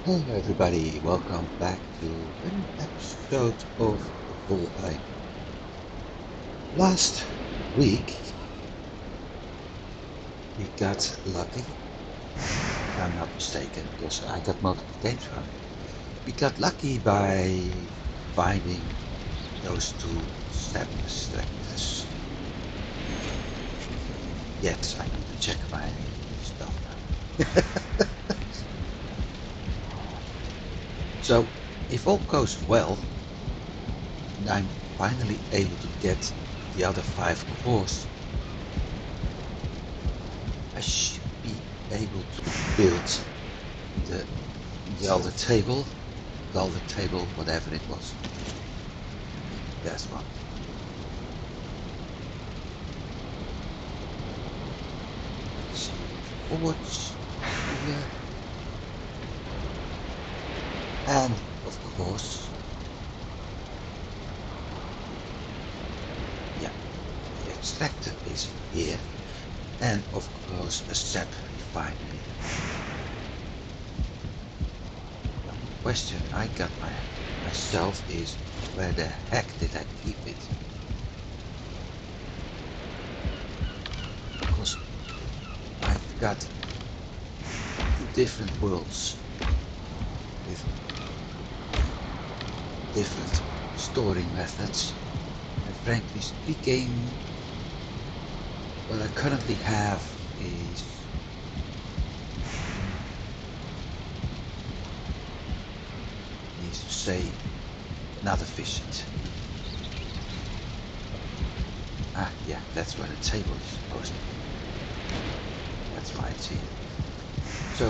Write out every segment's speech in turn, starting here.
Hello everybody, welcome back to a new episode of Valheim. Last week we got lucky, if I'm not mistaken, because I got multiple games running. We got lucky by finding those two step extractors. Yes, I need to check my stuff now. So, if all goes well, and I'm finally able to get the other 5 cores, I should be able to build the velvet table, whatever it was. That's one. Forwards here, and of course, yeah, the extractor is here, and of course a sap refinery. The question I got myself is, where the heck did I keep it? Because I've got 2 different worlds with different storing methods, and frankly speaking, what I currently have is needs to say not efficient. Ah, yeah, that's where the table is supposed to be. That's why it's here. So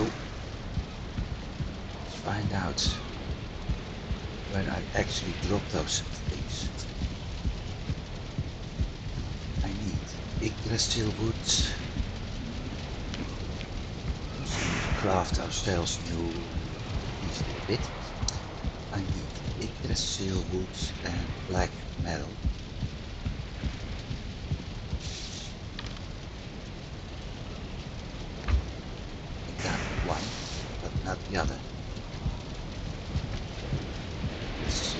let's find out where I actually drop those things. I need Yggdrasil wood to craft ourselves new piece of bit. I need Yggdrasil wood and black metal. I got one, but not the other. Let's see.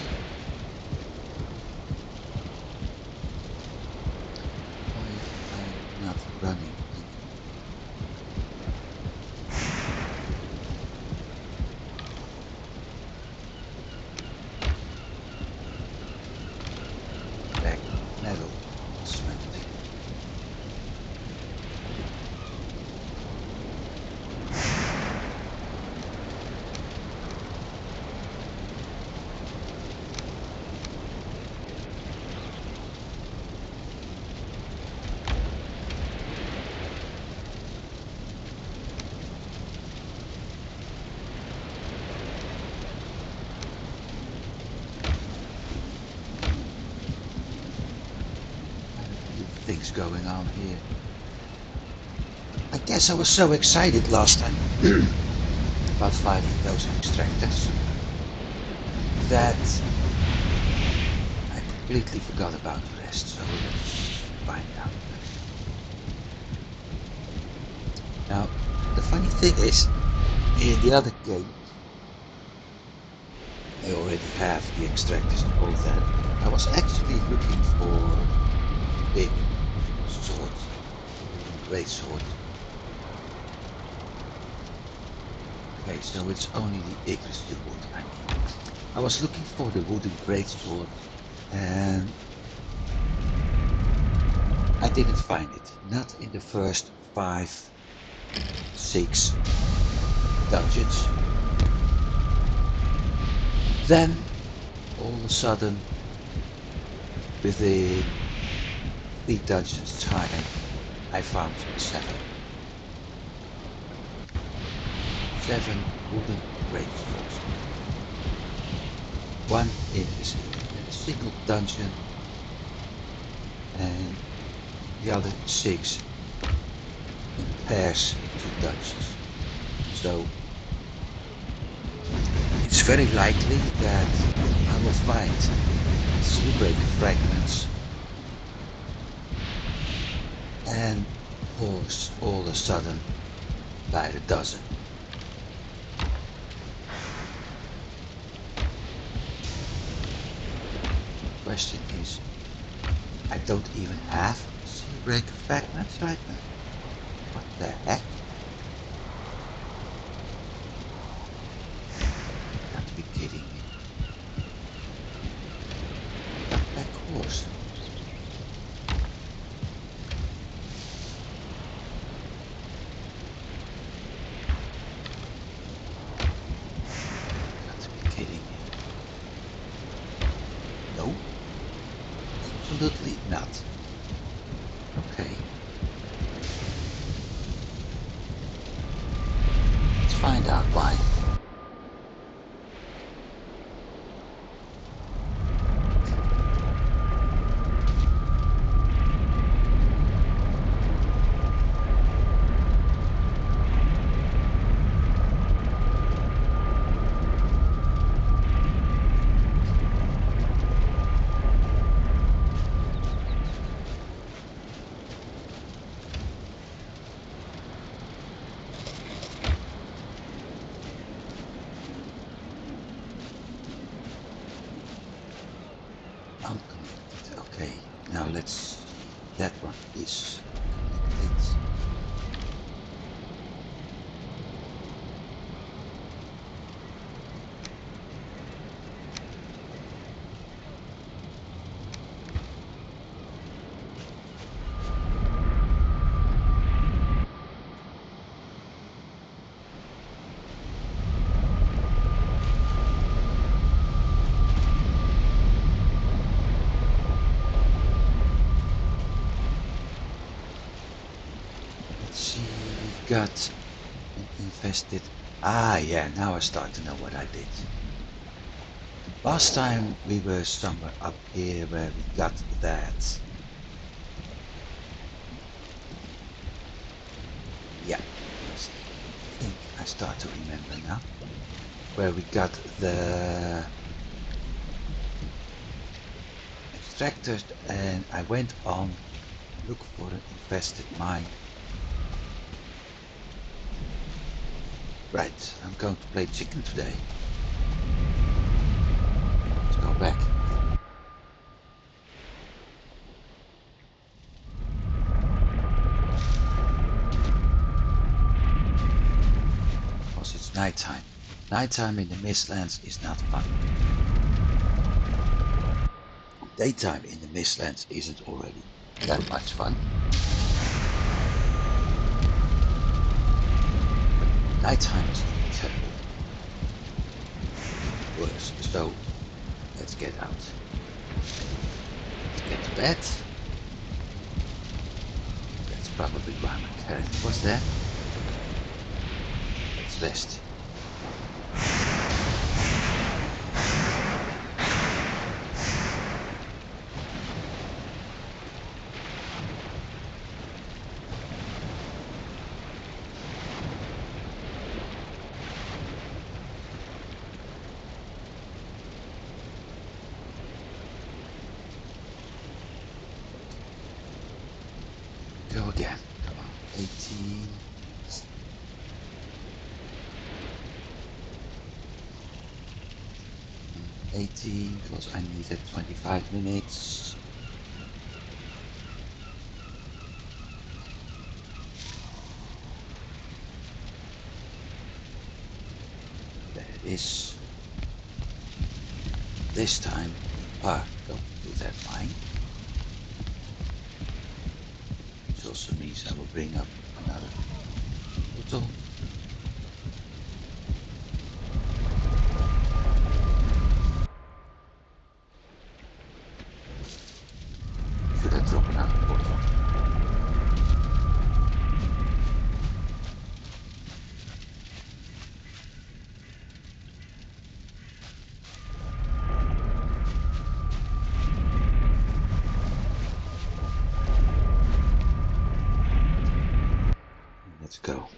Why am I not running? Black metal smelting. Things going on here. I guess I was so excited last time about finding those extractors that I completely forgot about the rest, so let's find out. Now, the funny thing is, in the other game, I already have the extractors and all that. I was actually looking for big sword, great sword. Okay, so it's only the Yggdrasil wood I need. I was looking for the wooden greatsword and I didn't find it. Not in the first 5, 6 dungeons. Then, all of a sudden, within 3 dungeons time, I found 7. 7 wooden greatswords. One in a single dungeon and the other 6 in pairs in 2 dungeons. So it's very likely that I will find Seabreaker fragments and cores all of a sudden by the dozen. question is, I don't even have sea breaker fragments right now. What the heck? You got to be kidding me. Black horse. You got to be kidding me. No, absolutely not. Okay. Let's find out why. Unconnected. Okay. Now let's see. That one is connected. Let's see. We've got an infested. Ah, yeah. Now I start to know what I did. Last time we were somewhere up here where we got that. Yeah, I think I start to remember now. Where we got the extractors and I went on look for an infested mine. Right, I'm going to play chicken today. Let's go back. Because it's nighttime. Nighttime in the Mistlands is not fun. Daytime in the Mistlands isn't already that much fun. Nighttime is terrible. Worse. So let's get out. Let's get to bed. That's probably why my character was there. Let's rest. Go again. Come on. 18. 18, because I needed 25 minutes. There it is. This time we are going to do that mine. Which also means I will bring up another portal. Should I drop another portal? Let's go.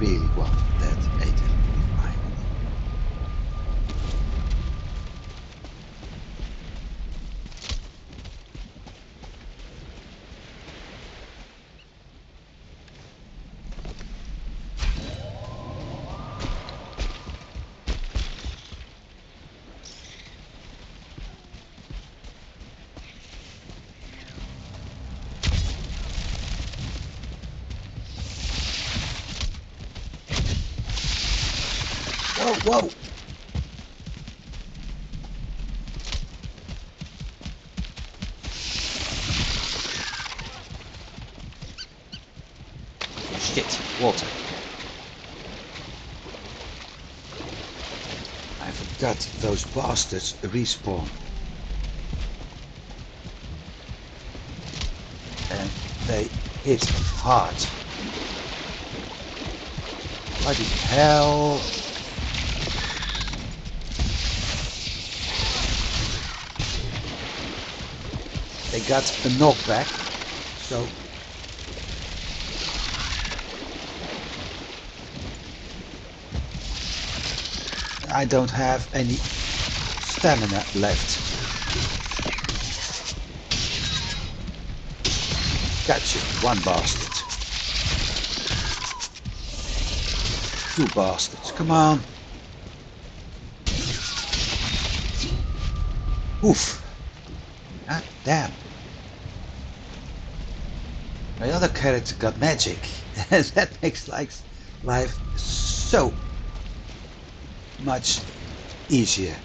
Really want that 8 with iron. Whoa! Shit, water. I forgot those bastards respawn. And they hit hard. Bloody hell. They got a knockback, so I don't have any stamina left. Gotcha, one bastard. Two bastards, come on. Oof. God damn. My other character got magic, and that makes life so much easier.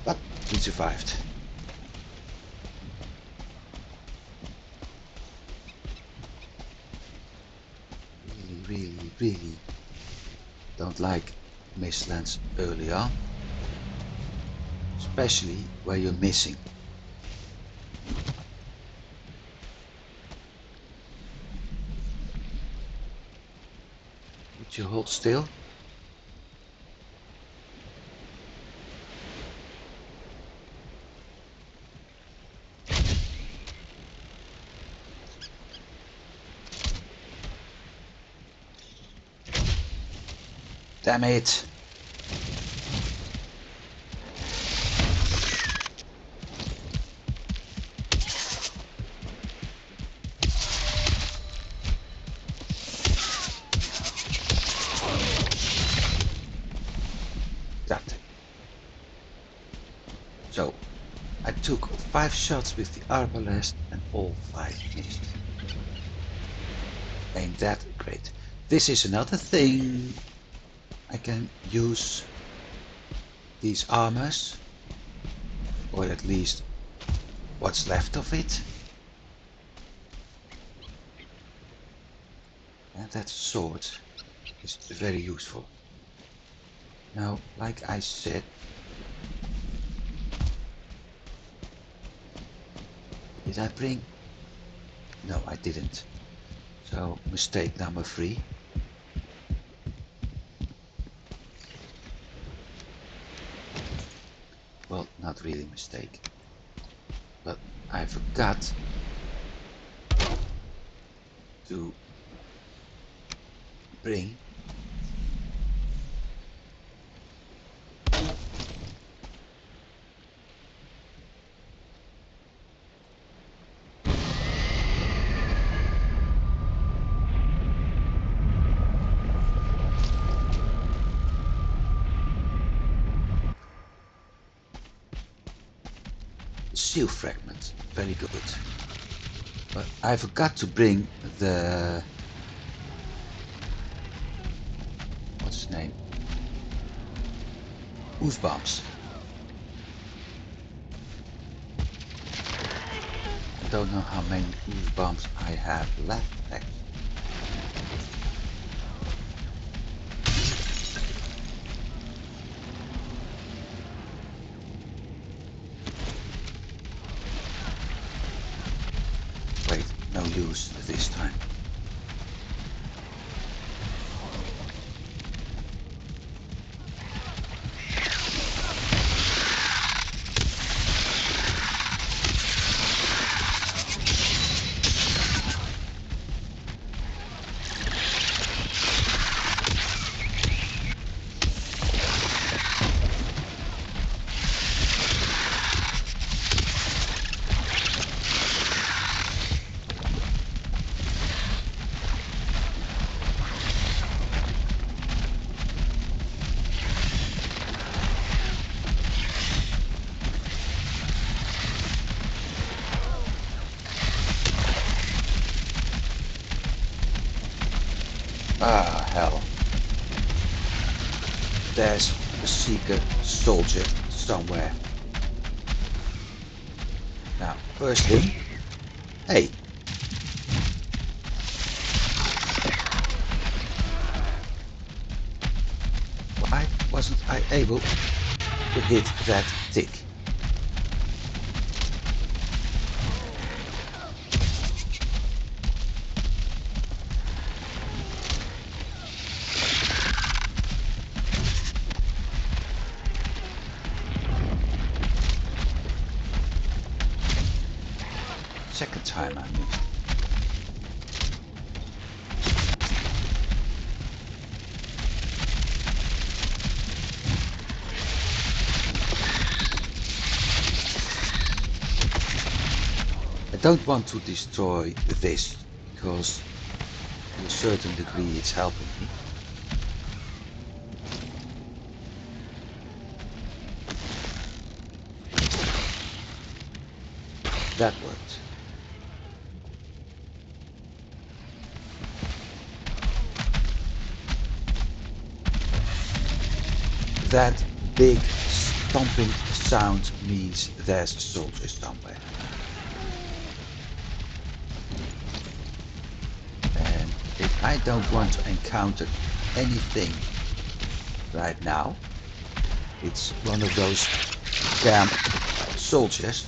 But we survived. Really don't like mistlands early on, especially where you're missing. Would you hold still? Damn it! Got it. So, I took 5 shots with the arbalest and all 5 missed. Ain't that great? This is another thing. I can use these armors, or at least what's left of it. And that sword is very useful. Now, like I said, did I bring? No, I didn't. So, mistake number 3. Well, not really mistake. But I forgot to bring seal fragment. Very good. But I forgot to bring the... what's his name? Ooze bombs. I don't know how many ooze bombs I have left actually. Wait, no use this time. Ah, hell. there's a seeker soldier somewhere. Now, first thing, hey. Why wasn't I able to hit that tick? Second time I mean. I don't want to destroy this because to a certain degree it's helping me. That worked. That big stomping sound means there's a soldier somewhere. And if I don't want to encounter anything right now, it's one of those damn soldiers.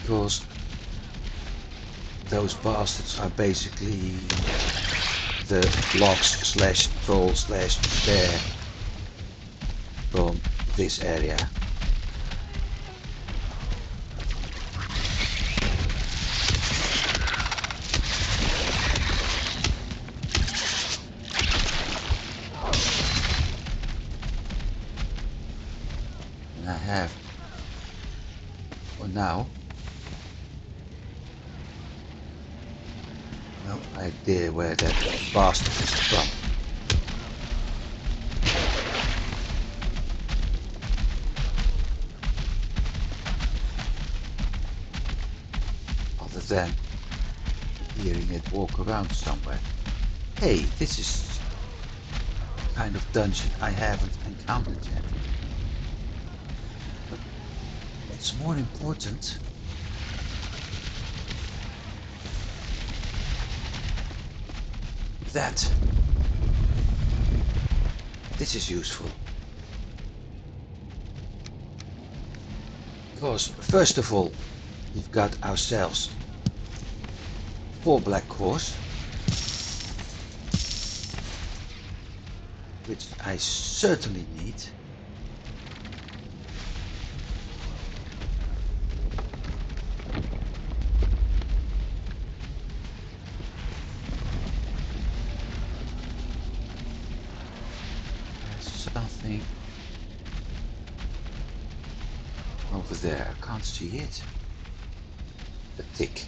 Because those bastards are basically the blocks slash troll slash bear from this area. And I have, for now, no idea where that bastard is from. Other than hearing it walk around somewhere. Hey, this is the kind of dungeon I haven't encountered yet. But what's more important, that this is useful. Because first of all, we've got ourselves 4 black cores, which I certainly need. There's something over there, I can't see it. A tick.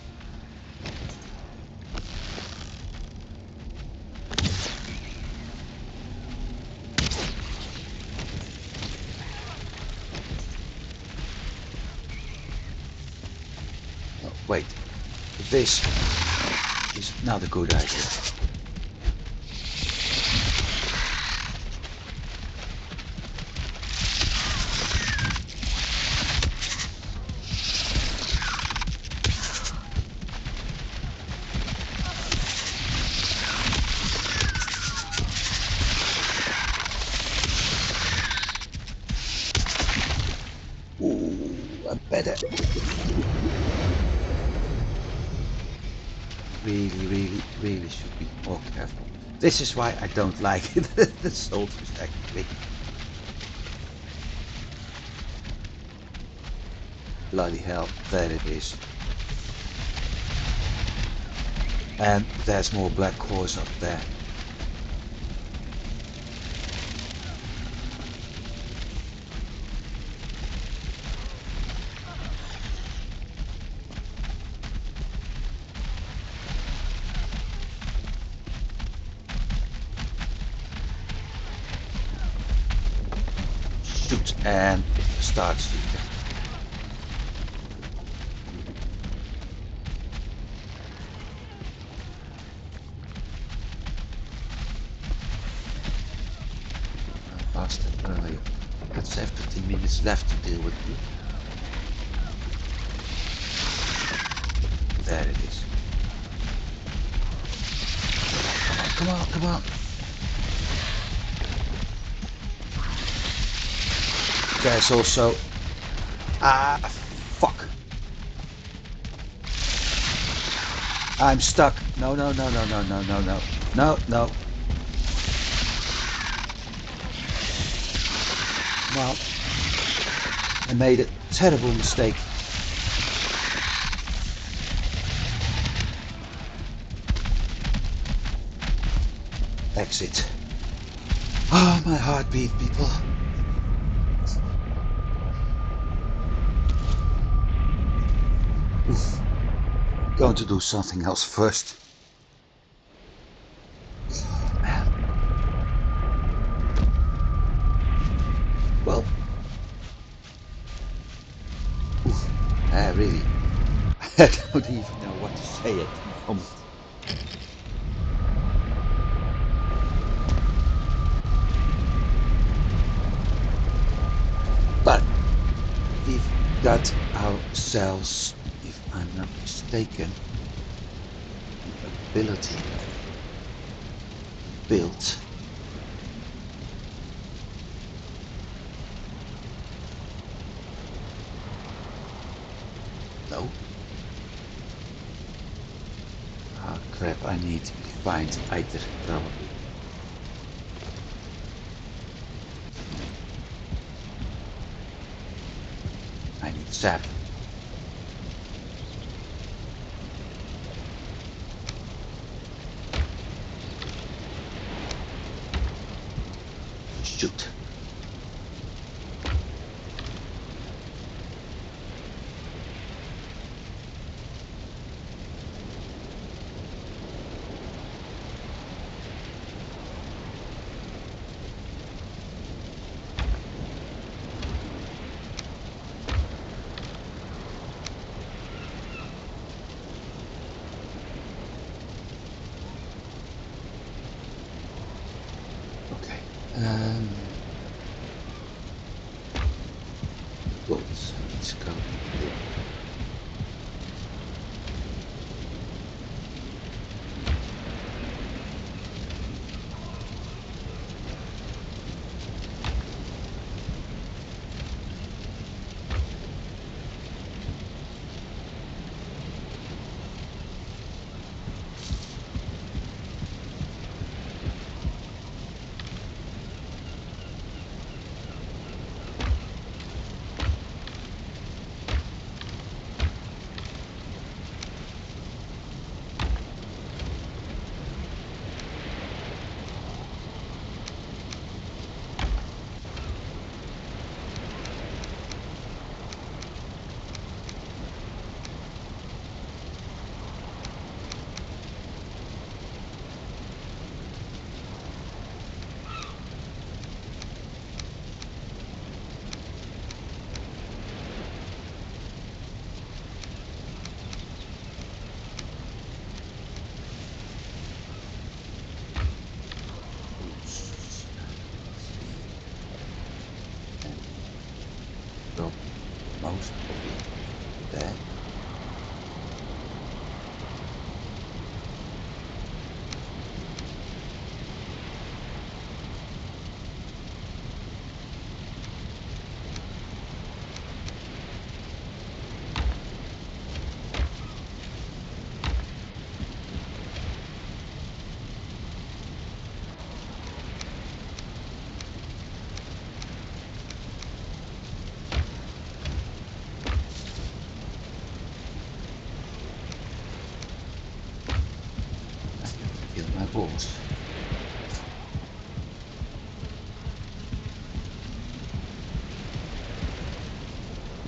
Oh, wait, this is not a good idea. Ooh, I better really should be more careful. This is why I don't like the soldiers actually. Bloody hell, there it is. And there's more black cores up there. Shoot and start shooting. what's left to deal with you. There it is. Come on, come on. There's also... Ah, fuck. I'm stuck. No, no, no, no, no, no, no, no. No, no. Well, I made a terrible mistake. Exit. Oh, my heartbeat, people. Oof. I'm going to do something else first. Well, oof, really, I don't even know what to say at the moment. But we've got ourselves, if I'm not mistaken, the ability built. No. Ah, crap, I need to find either, probably. I need sap. Shoot. Okay. Bolts. Let's go here. Drop most of it there. Kill my balls.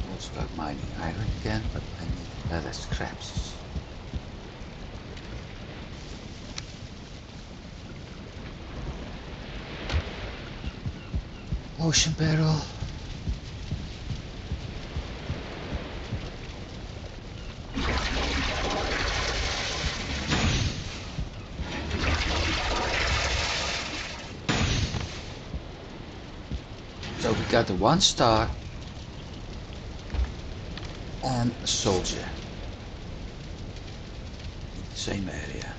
We'll start mining iron again, but I need better scraps. Ocean barrel. So we got the 1 star and a soldier in the same area.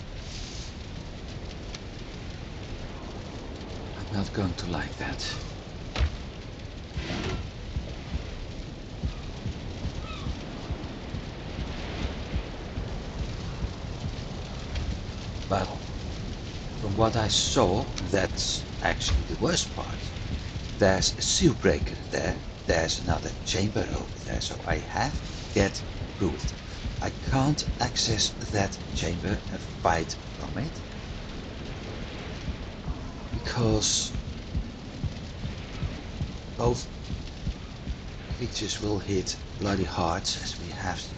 I'm not going to like that. But from what I saw, that's actually the worst part. There's a seal breaker there, there's another chamber over there, so I have to get through it. I can't access that chamber and fight from it, because both creatures will hit bloody hard, as we have seen.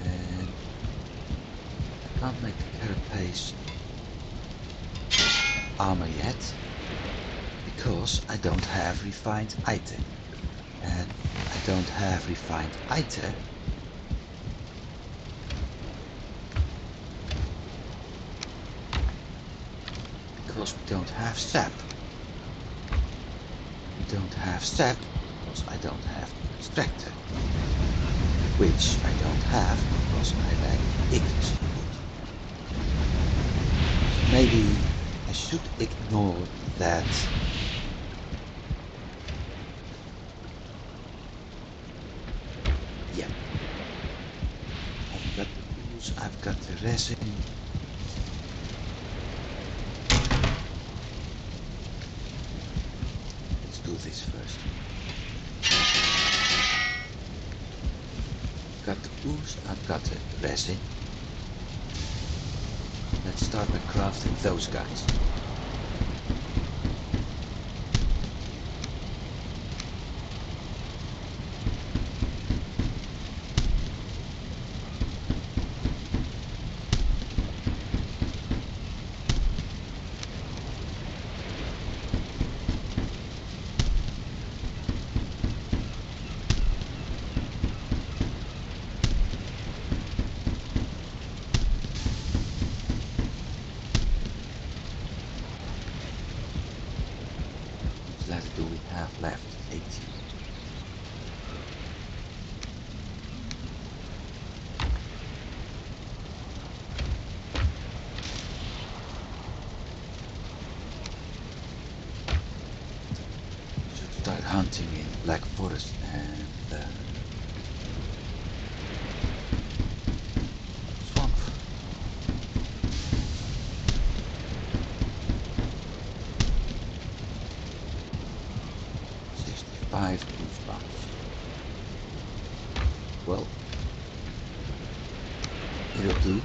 And I can't make the carapace armor yet, because I don't have refined item. And I don't have refined item because we don't have sap. We don't have sap because I don't have the extractor, which I don't have because I lack ignis wood. So maybe I should ignore that. Yeah. I've got the tools, I've got the resin. Let's do this first. I've got the ooze, I've got the resin. Let's start by crafting those guys. Leather do we have left? 18. Should start hunting in Black Forest and swamp. 65 goosebumps. Well, it'll do,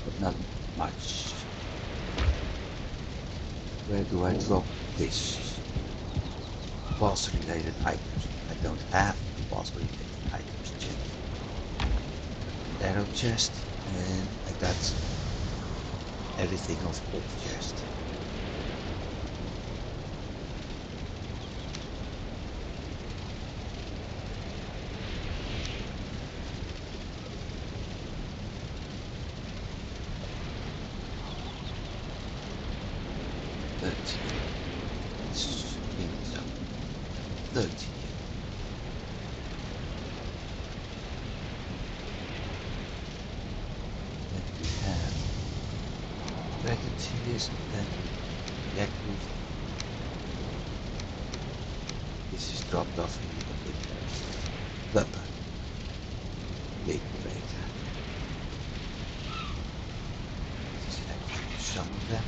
but not much. Where do I drop this? Boss related items. I don't have boss related items yet. Arrow chest, and I got everything of old chest. Racketeers and Yakut. This is dropped off in the big breaker. This is actually some of them.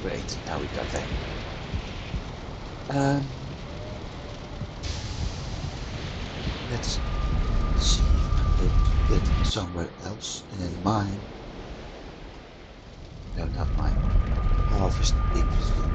Great, now we got them. Let's see if I'm able to get somewhere else and mine. No, not mine. Harvest infested.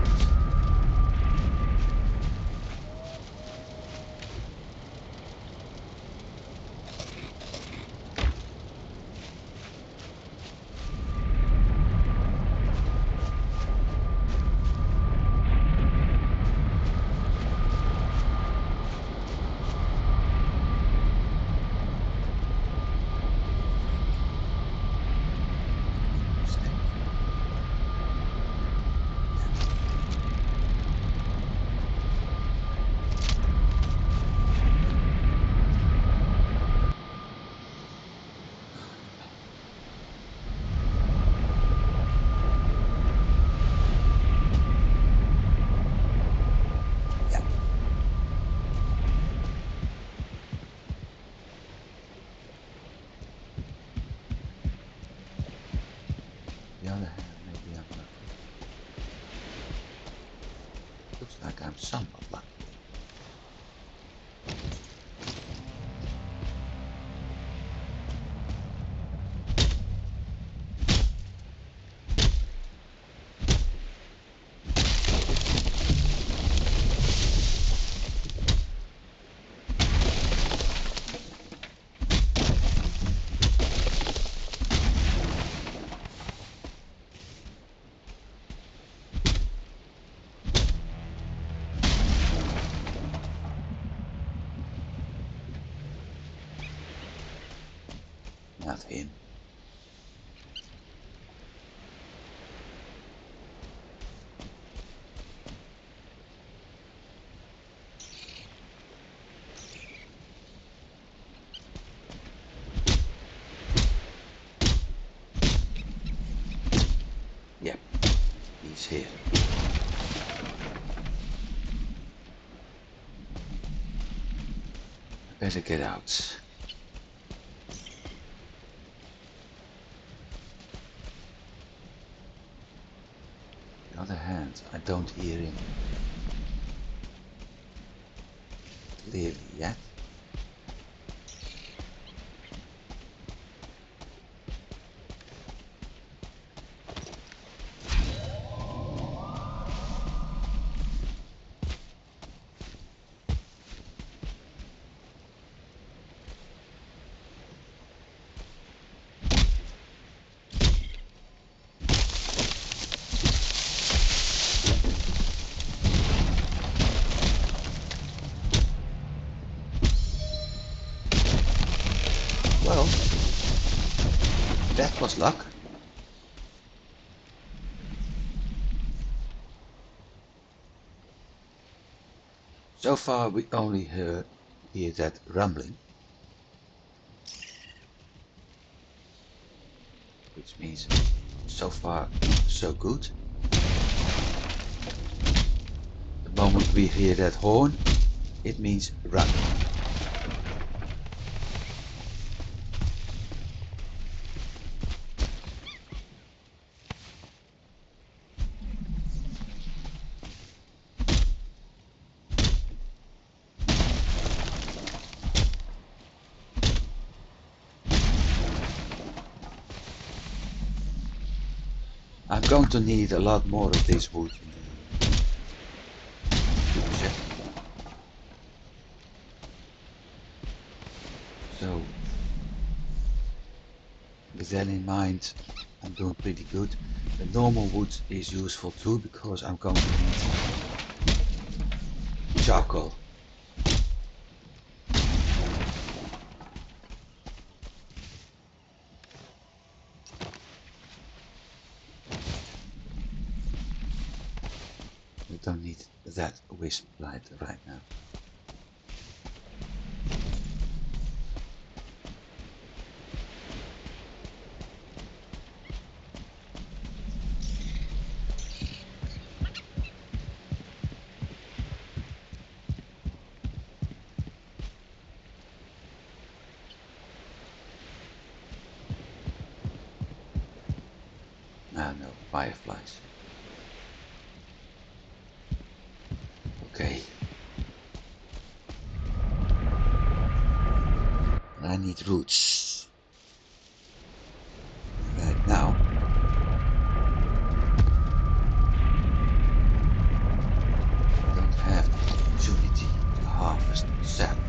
the other hand, maybe I'm lucky. Looks like I'm somewhat lucky. Not him. Yep, he's here. I better get out. On the other hand, I don't hear him clearly yet. Well, that was luck. So far we only hear that rumbling, which means so far so good. The moment we hear that horn, it means run. I'm going to need a lot more of this wood in the future. So, with that in mind, I'm doing pretty good. The normal wood is useful too because I'm going to need charcoal. We don't need that wisp light right now. Ah, no, fireflies. Okay. I need roots. Right now. I don't have the opportunity to harvest sap.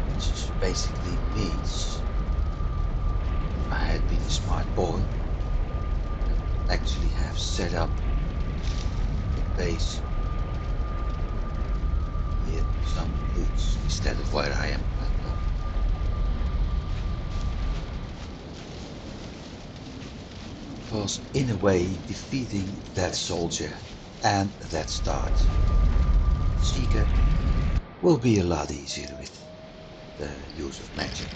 Which basically means if I had been a smart boy, I could actually have set up a base near some roots instead of where I am right now. Because in a way, defeating that soldier and that start seeker will be a lot easier with the use of magic.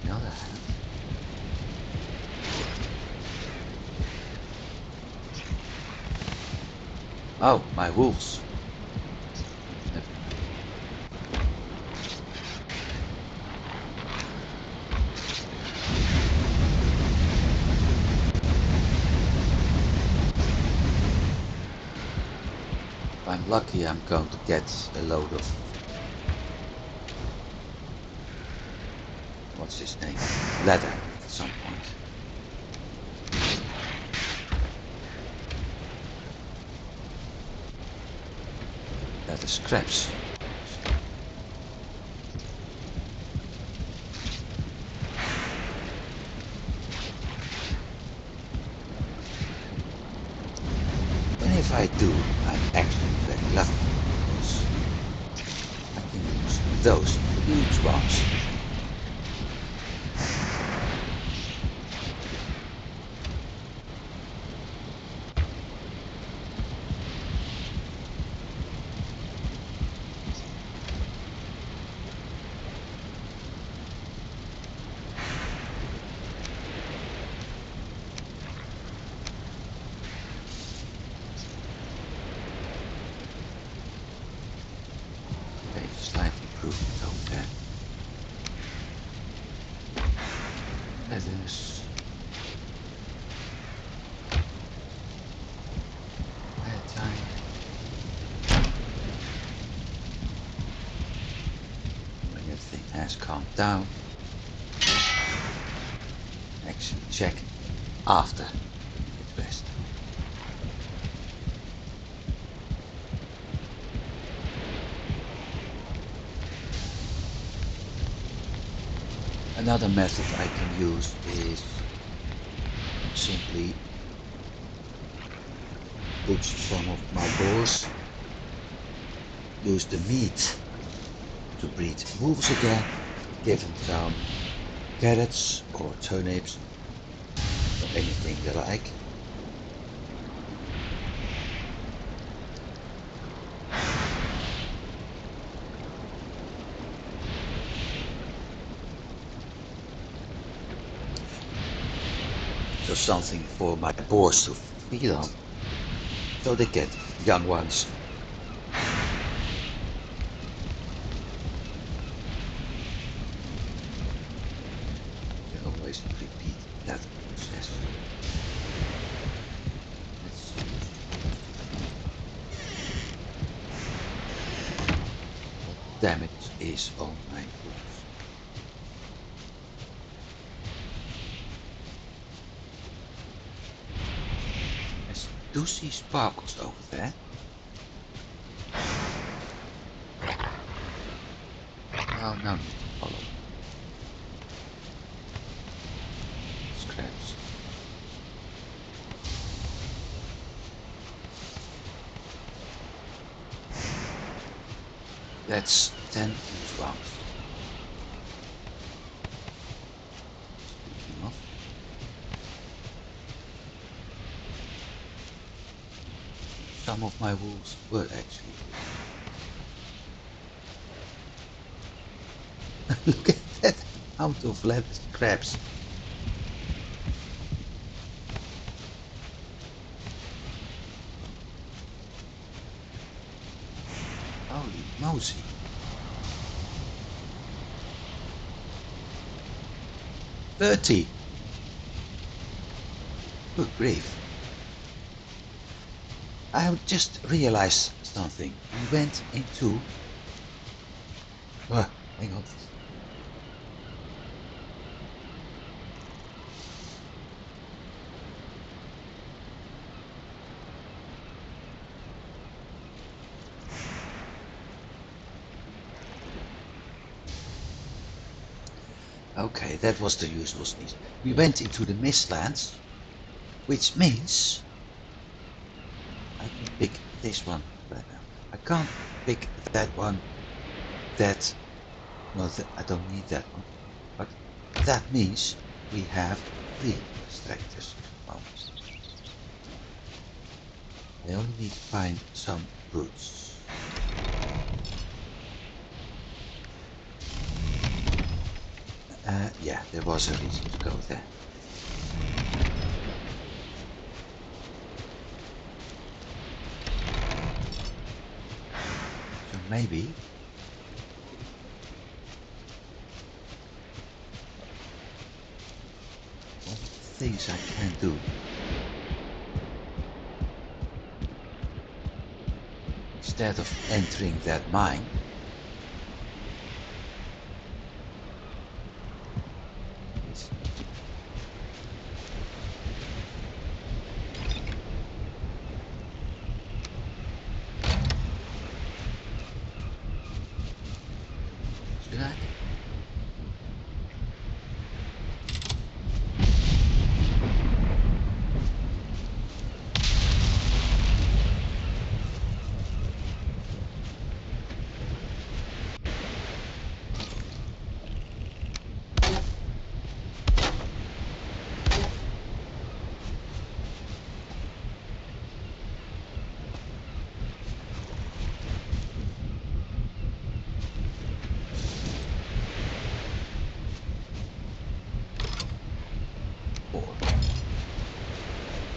On the other hand, Oh, my wolves. Never mind. If I'm lucky, I'm going to get a load of... what's his name? Leather at some point. Leather scraps. And if I do, I'm actually very lucky, because I can use those huge ones. Okay, slight improvement over there. Leathers. Time. When everything has calmed down, actually check after the rest. Another method I can use is simply put some of my boars, use the meat to breed wolves again, give them some carrots or turnips or anything they like. So something for my boars to feed on, so they get young ones. You can always repeat that process. Let's see. What damage is on my wolves? Do see sparkles over there. Oh, no need to follow. Scraps. That's 10 huge ones. Speaking of, some of my wolves were actually good. Look at that amount of leather scraps. Holy mosey. $30. Good grief. I just realized something. We went into... hang on. Okay, that was the usual sneeze. We went into the mistlands, which means I can pick this one right now. I can't pick that one. That... no, I don't need that one. But that means we have 3 extractors. Well, I only need to find some roots. Yeah, there was a reason to go there. maybe what things I can do. Instead of entering that mine, should I?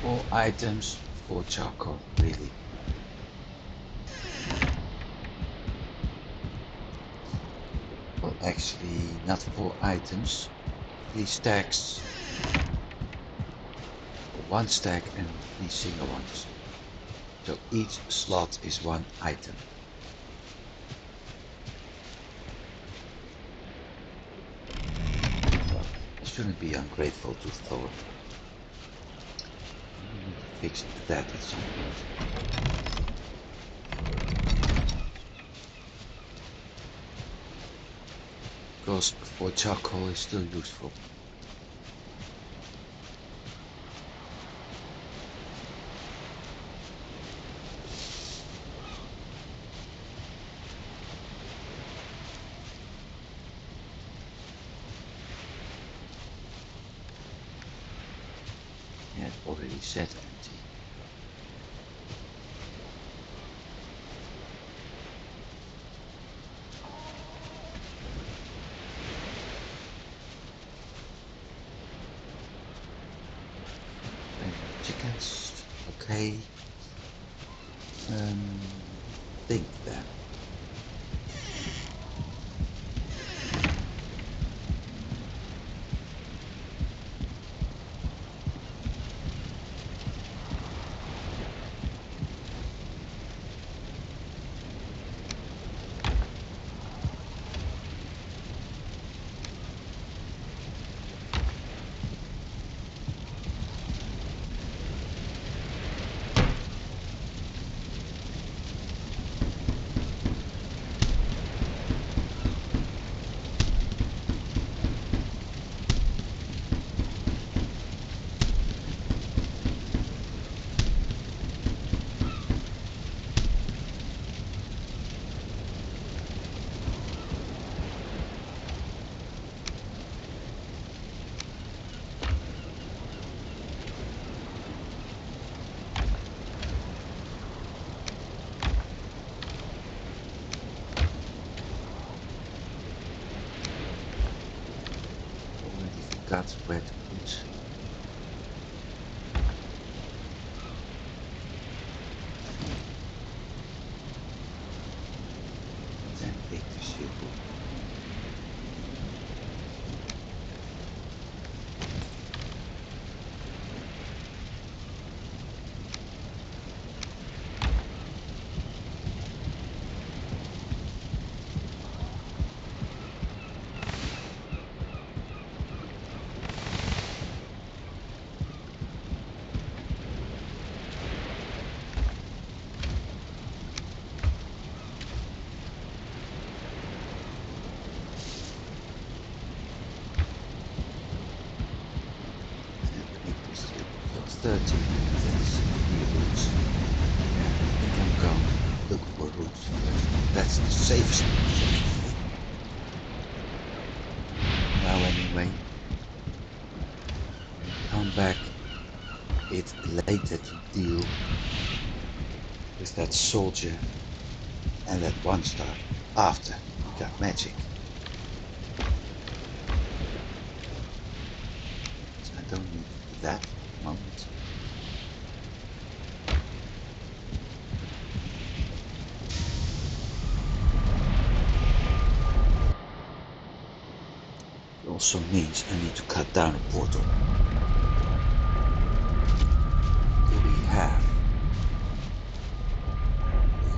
Four items for charcoal, really. Well, actually, not 4 items. 3 stacks, 1 stack, and 3 single ones. So each slot is 1 item. Well, I shouldn't be ungrateful to Thor. We need to fix that at some point. Because 4 charcoal is still useful. Yeah, it already said empty. Chickens, okay. Think then. Forgot where to put. Then pick the shield. So 13. That's 3 roots. I think I'm going to look for roots. That's the safest thing. Now anyway, come back a bit later to deal with that soldier and that 1 star after we got magic. I don't need that at the moment. also means I need to cut down a portal. Do we have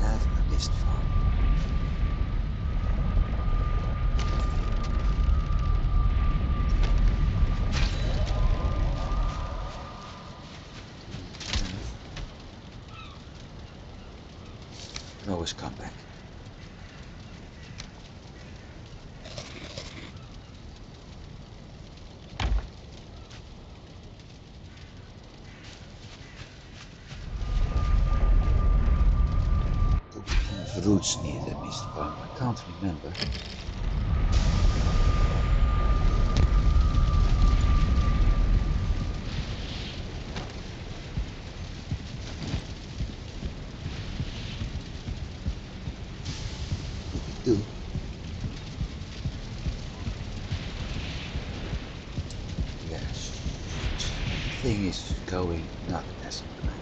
a mist farm? I can always come back. Do we have roots near the mist farm? I can't remember. Do. Yes. Everything is going not as planned.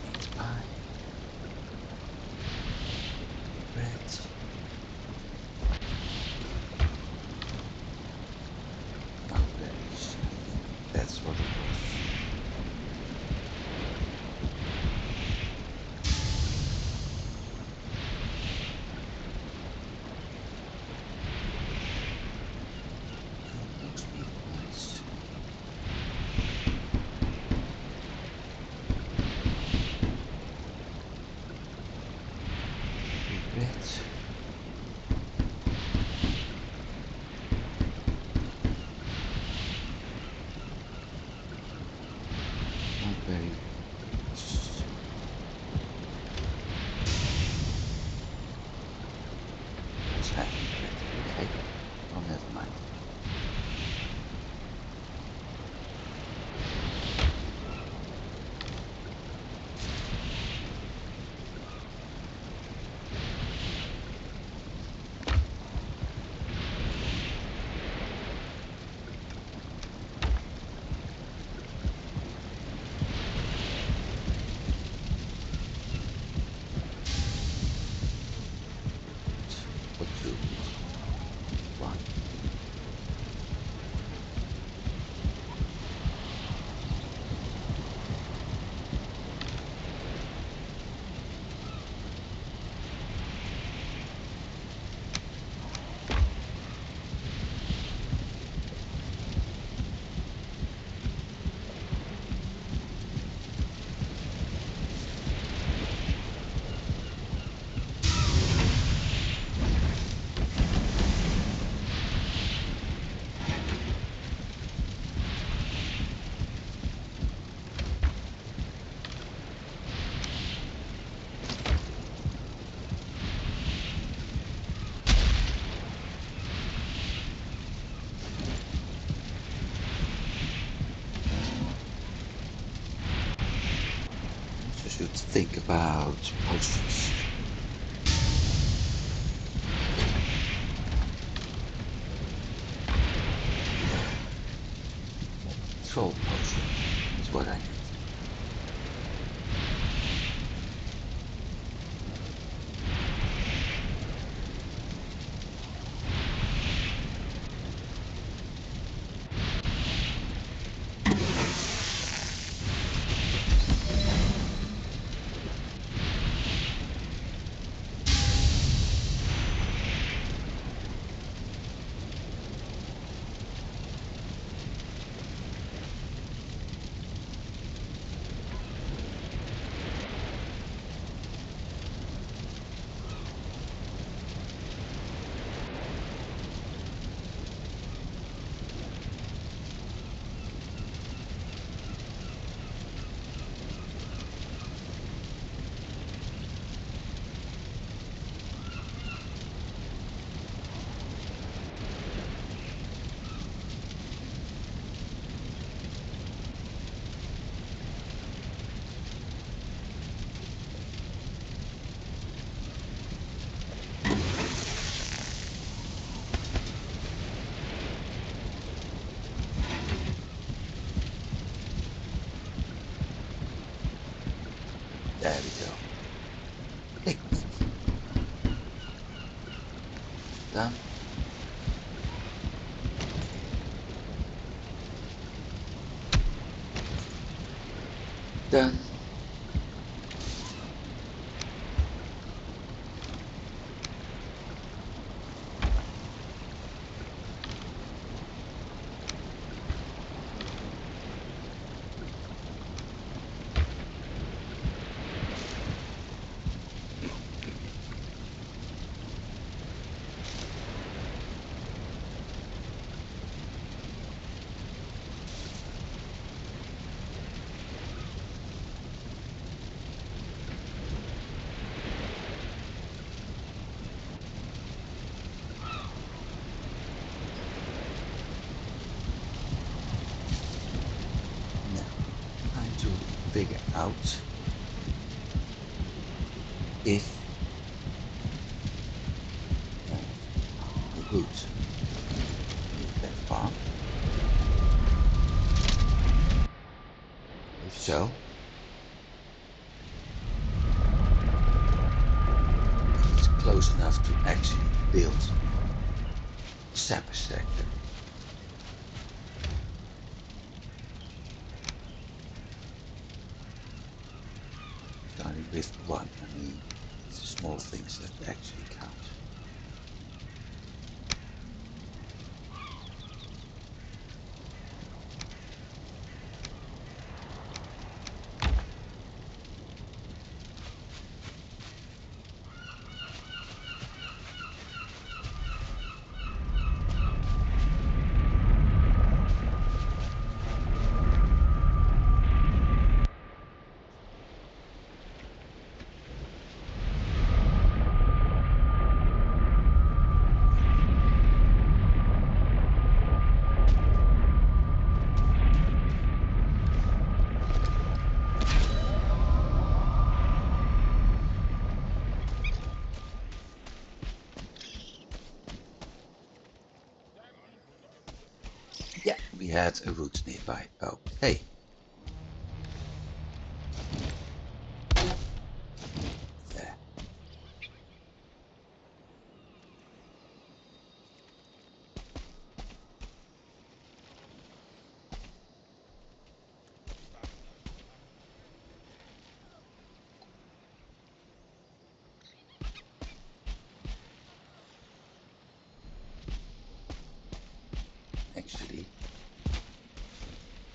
Meat pie. Bread. Blackberries. That's what it was. Those meat pies. Bread. Blackberry. What's happening? Okay. Oh, never mind. What do we need? One. Also should think about potions. Troll potion is what I need. There we go. Liquid. Done. Done. To figure out if the root is that farm. If so, it's close enough to actually build a sap extractor. Starting with one, I mean, it's the small things that actually count. Yeah, we had a root nearby. Oh, hey. There. Actually,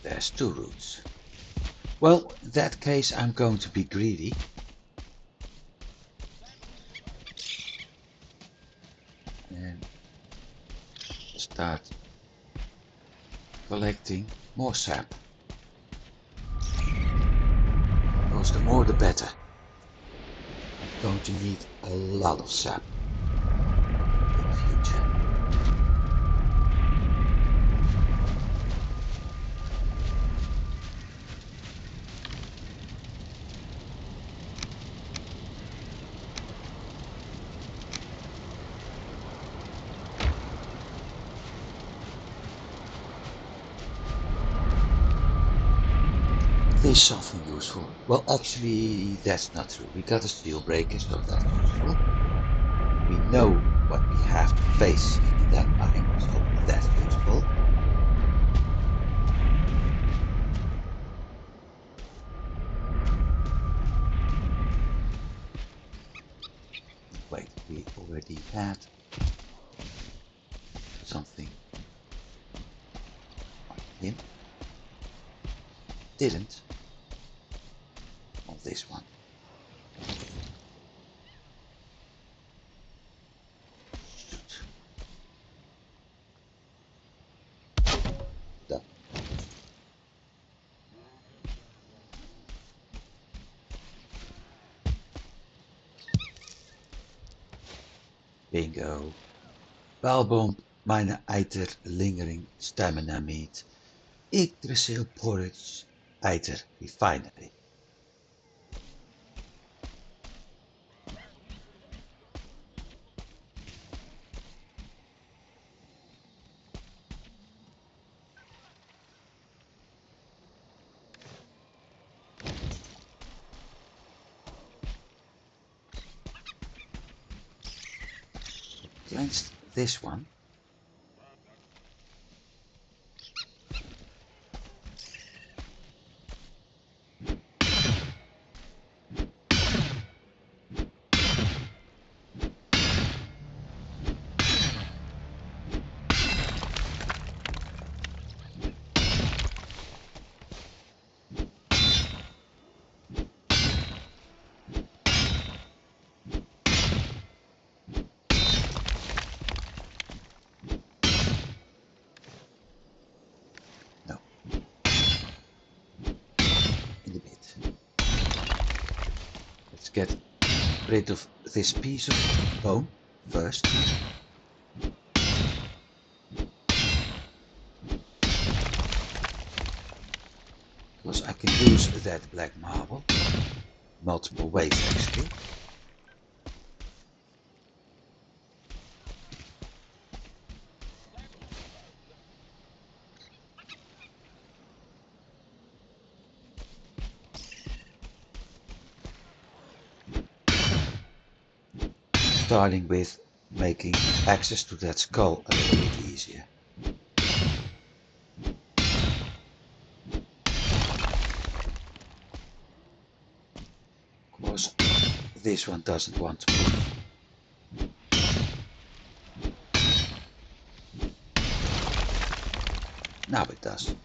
there's two roots. Well, in that case, I'm going to be greedy. And start collecting more sap. Because the more the better. I'm going to need a lot of sap in the future. Is something useful? Well, actually, that's not true. We got a steel breaker, so that's useful. We know what we have to face in that mine, so that's useful. Wait, we already had something on him. Didn't on this one. Shoot. Done. Bingo. Baalbom meine eiter lingering stamina meat. Yggdrasil porridge eiter refinery. against this one. Get rid of this piece of bone first. Because I can use that black marble multiple ways actually. Starting with making access to that skull a little bit easier. Of course, this one doesn't want to move. Now it does.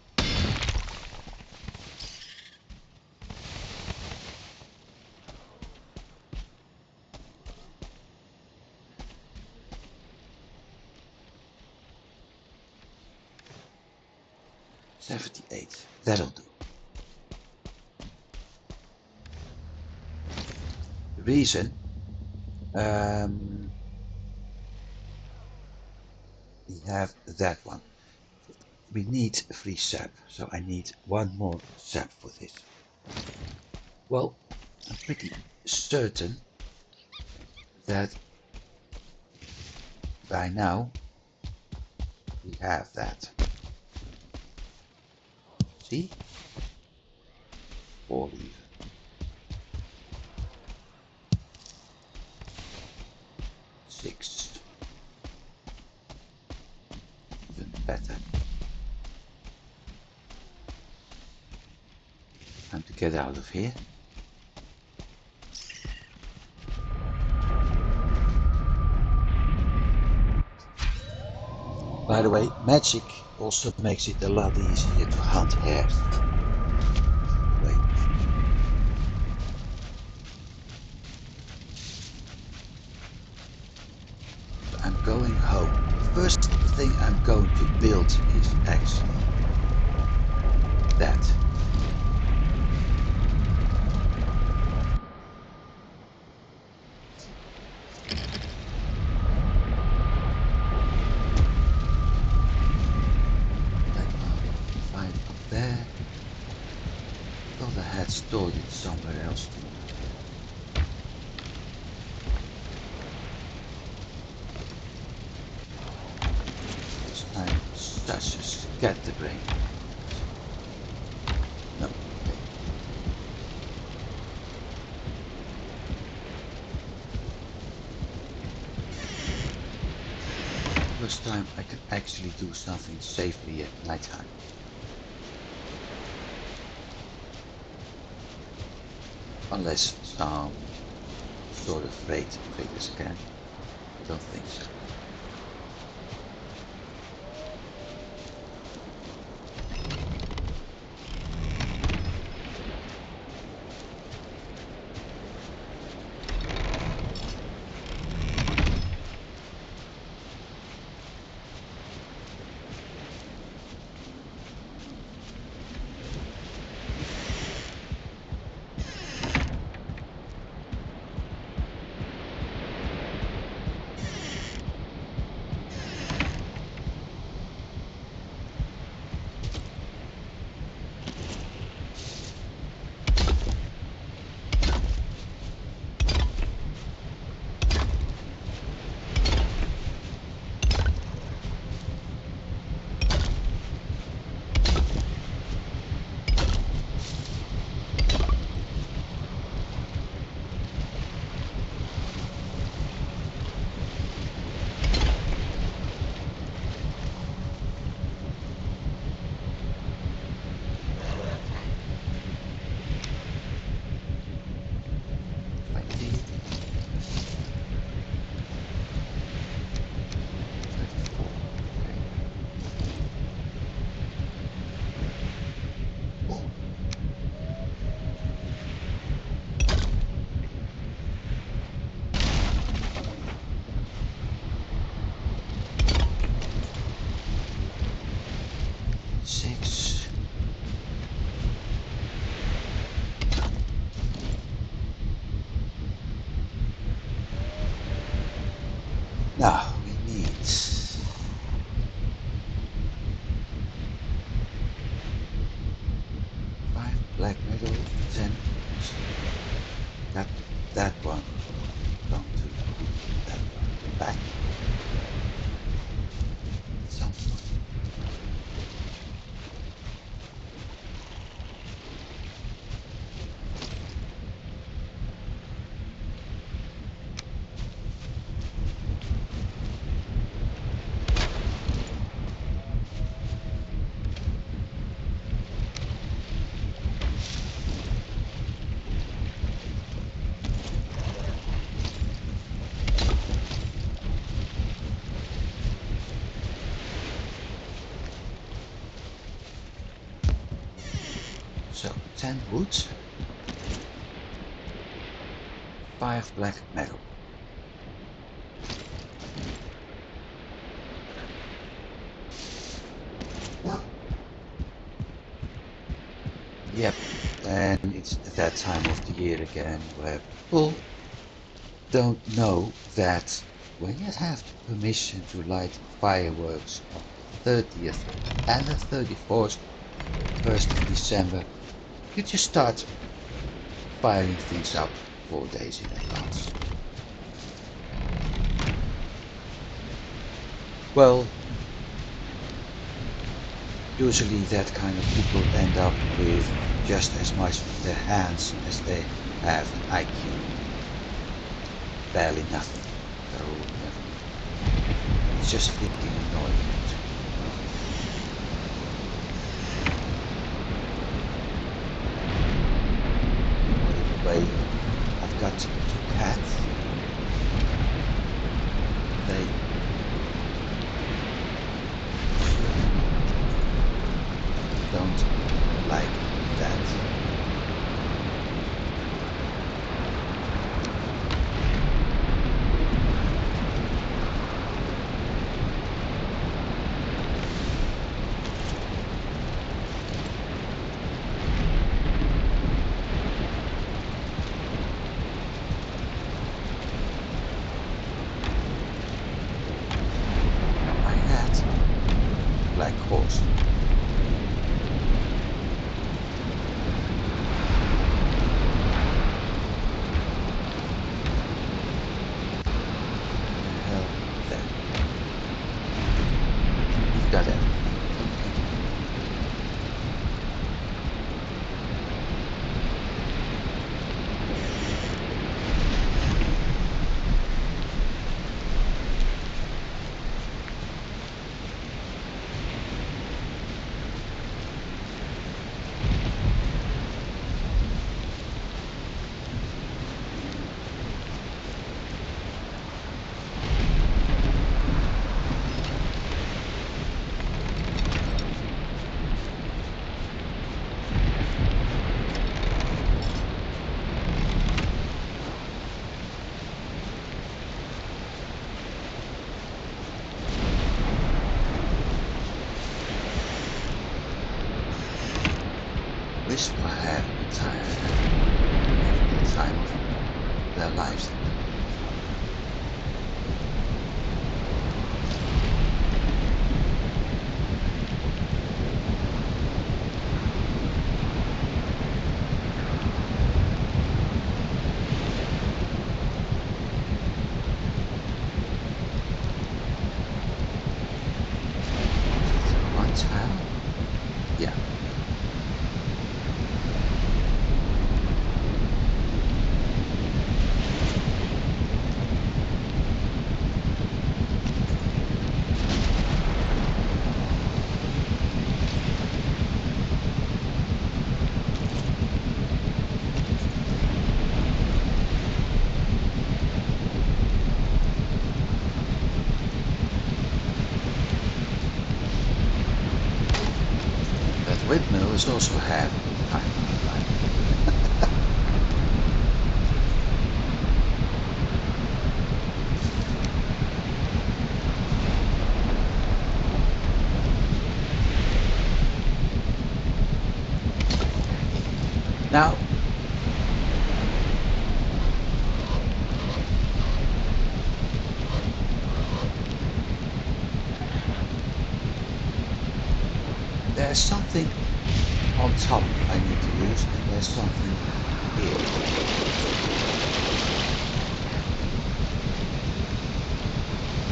$78. That'll do. The reason we have that one. We need free sap, so I need one more sap for this. Well, I'm pretty certain that by now we have that. See? 4 even. 6. Even better. Time to get out of here. By the way, magic also makes it a lot easier to hunt hares. Wait. I'm going home. First thing I'm going to build is actually that. Find up there. Thought I had stored it somewhere else too. Because I'm such a scatterbrain. No. First time I can actually do something safely at nighttime. Unless some sort of fate triggers again. I don't think so. 6. Now we need 5 black metal, 10. Got that one. Don't do that one. Back. Some point. So 10 wood, 5 black metal. Yep, and it's that time of the year again where people don't know that when you have the permission to light fireworks on the 30th and the 31st, 1st of December, you just start firing things up 4 days in advance. Well, usually that kind of people end up with just as much in their hands as they have an IQ. Barely nothing. So it's just flipping annoying. Anyway, I've got 2 cats. They don't like that. My hat, black horse. Well, then you've got everything. Wisp are having the time of their lives. One tile? Yeah. That windmill is also having the time of their life. Now, there's something on top I need to use, and there's something here.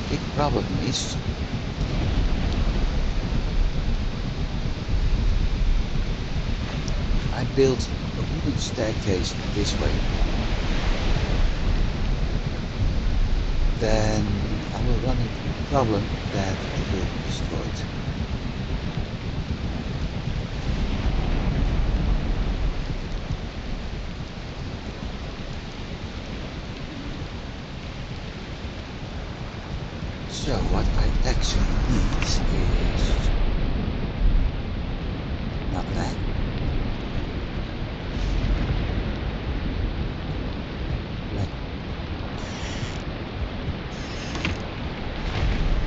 Big problem is I built a wooden staircase this way, then I will run into the problem that it will be destroyed. So what I actually need is not that. Like,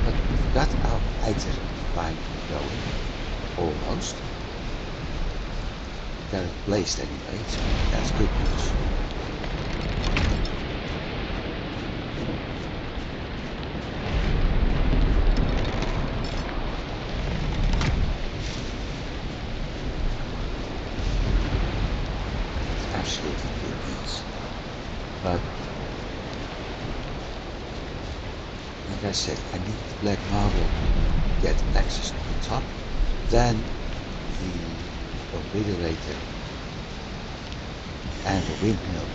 but we've got our item fine going, almost. Got it placed anyway, so that's good news. Absolutely good news. But like I said, I need the black marble to get access to the top, then the obliterator and the windmill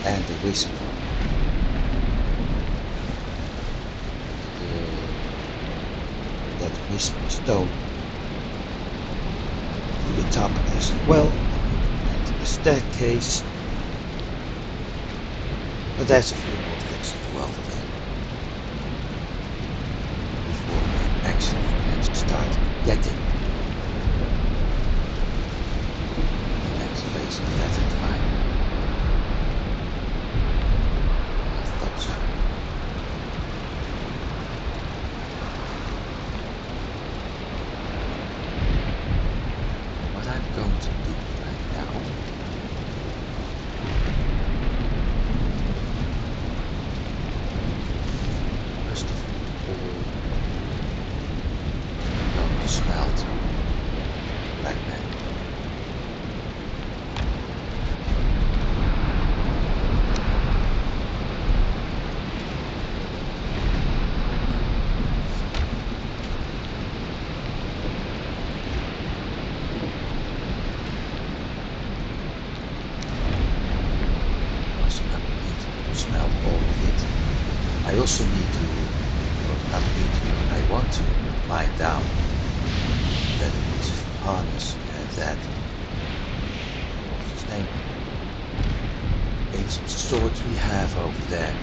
and the wisp, that wisp stone to the top as well, and the staircase. But there's a few more things to do over there before we actually can start getting the next phase of that fine. I thought so. What I'm going to do right now first of all, I'm going to smelt black man. Also not need to smelt all of it. I also need to, or not need to, I want to mine down that piece of harness and that, what's his name, ancient sword we have over there,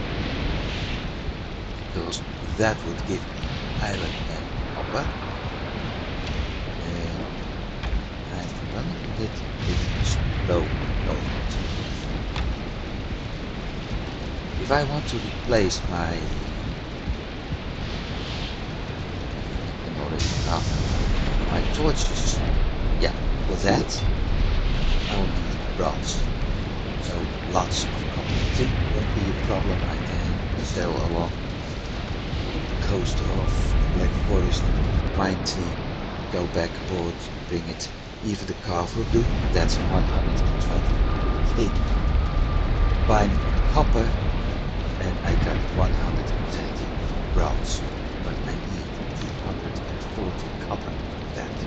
because that would give me iron and copper, and I've been running a little bit low on gold. If I want to replace my, I can already, my torches, yeah, for that I will need bronze. So lots of copper zinc won't be a problem. I can sail along the coast of the Black Forest, mine tea, go back aboard, bring it. Even the car will do. That's 120 fine copper, and I got 120 bronze. But I need 240 copper for that.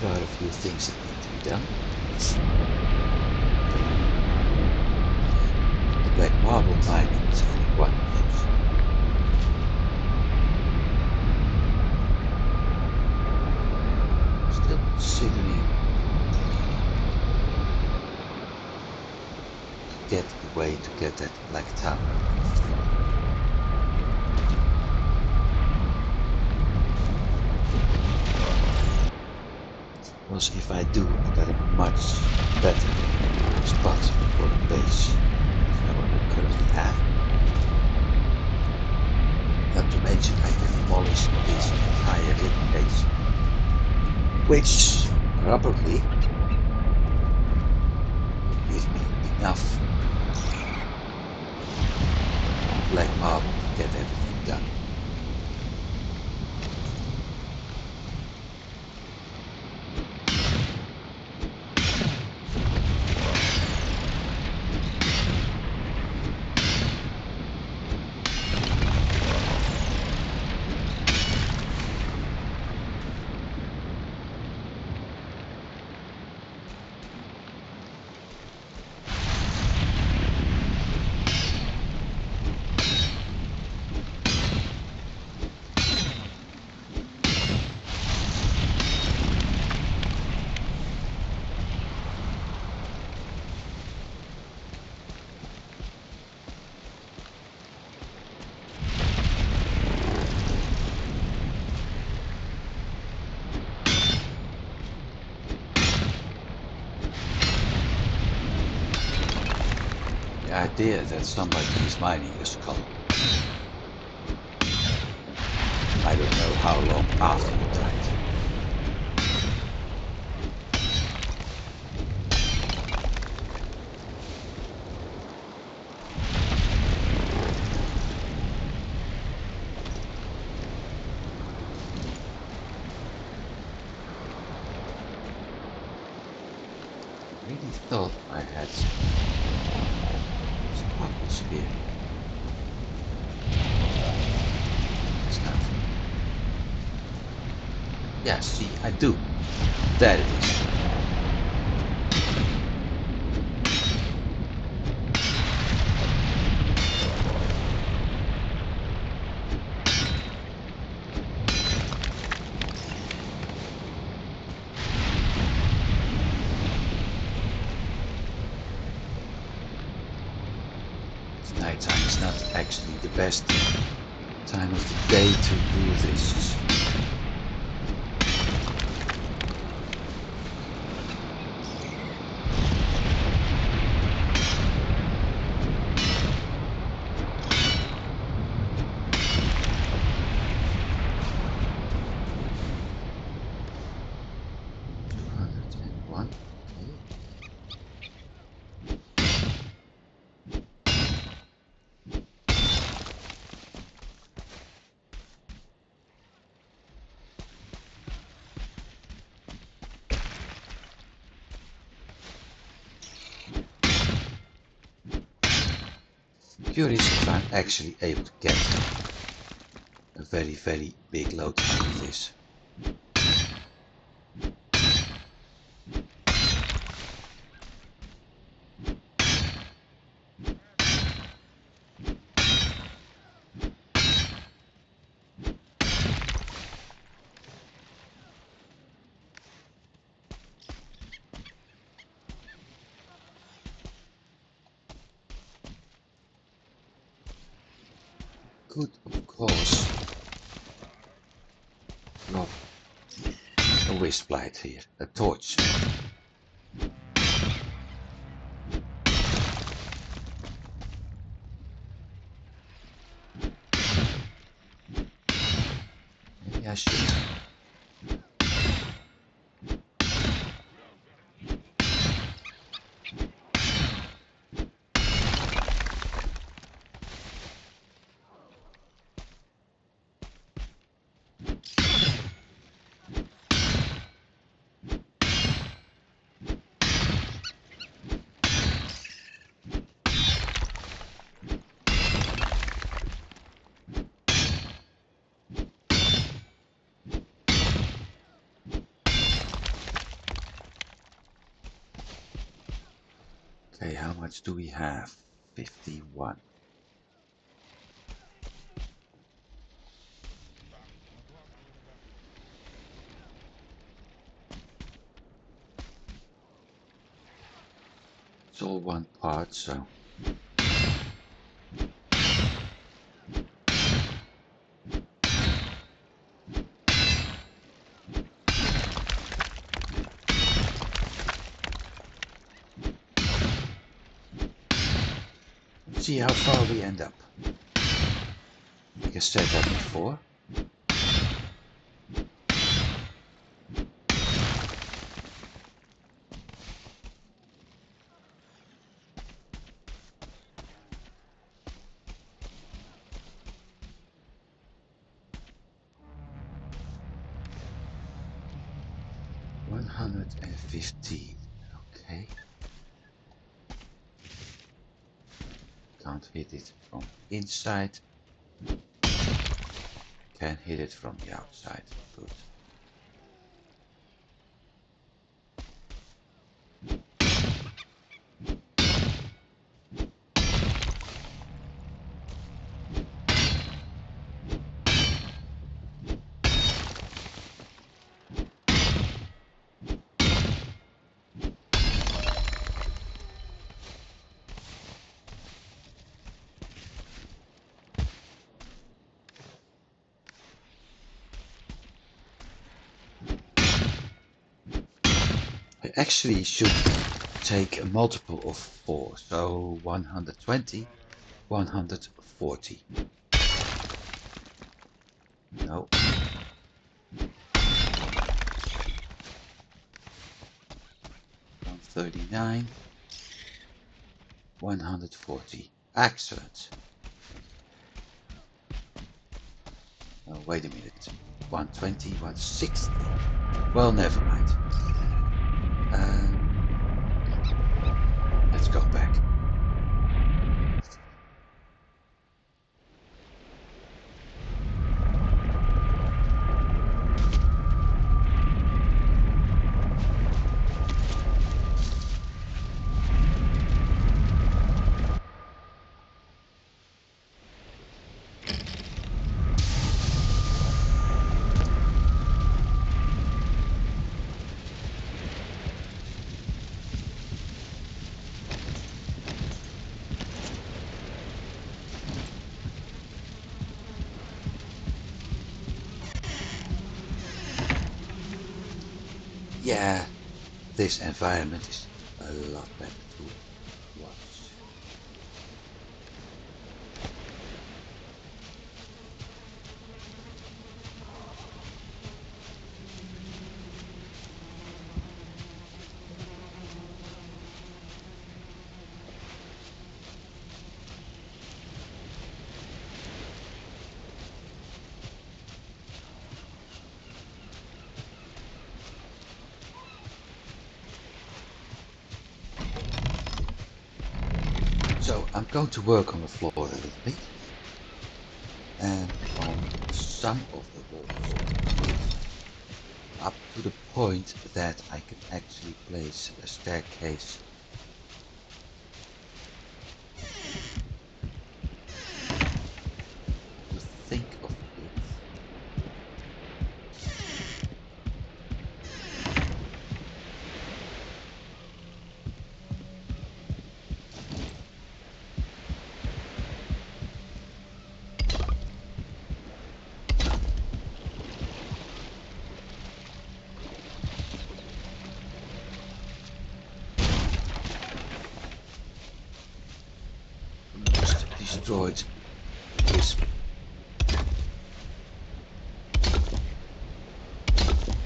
There are a few things that need to be done. The black marble mining is only one of those. Still considering get a way to get that black town destroyed. Because if I do, I got a much better spot for the base than what I currently have. Not to mention I can demolish this entire living base, which probably gives me enough black marble to get everything done. The idea that somebody is mining a skull, I don't know how long after you died. I really thought I had some apples here. It's not. Yeah, see, I do. There it is. It's nighttime. It's not actually the best time of the day to do this. One. Okay. Curious if I'm actually able to get a very, very big load out of this. Could, of course, drop a wisp light here, a torch. Maybe I should. Okay, how much do we have? 51. It's all one part, so. see how far we end up. Like I said that before. $115. Okay. Can't hit it from inside. Can hit it from the outside. Good. I actually should take a multiple of 4, so 120, 140. No. 139, 140. Excellent. Oh, wait a minute. 120, 160. Well, never mind. Let's go back. Yeah, this environment is a lot better to watch. So I'm going to work on the floor a little bit and on some of the walls up to the point that I can actually place a staircase. To think of it. Almost destroyed this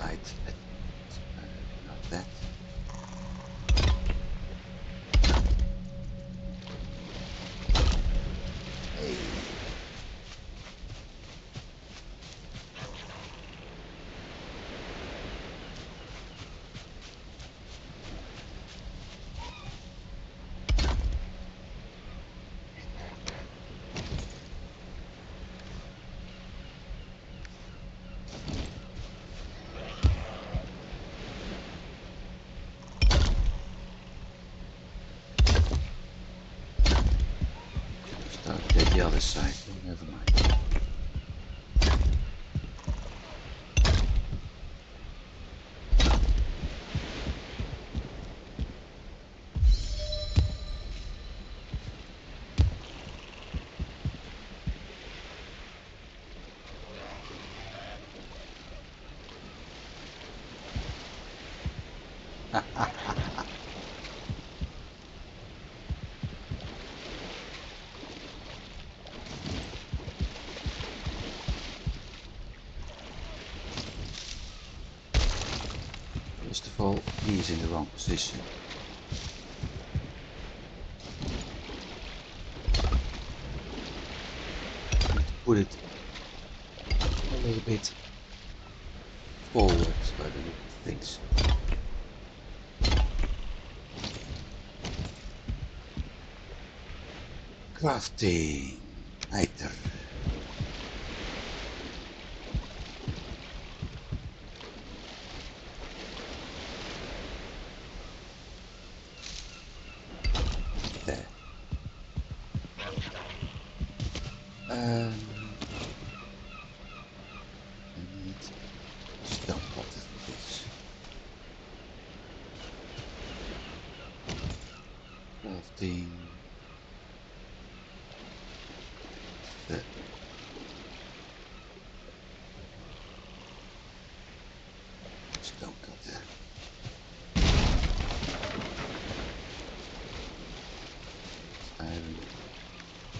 light. Not that. Hey. Start at the other side. Oh, never mind. First of all, he is in the wrong position. Put it a little bit forward by the look of things. Crafting item. There. I need stone cutter for this. Crafting. There. Stone cutter. Iron.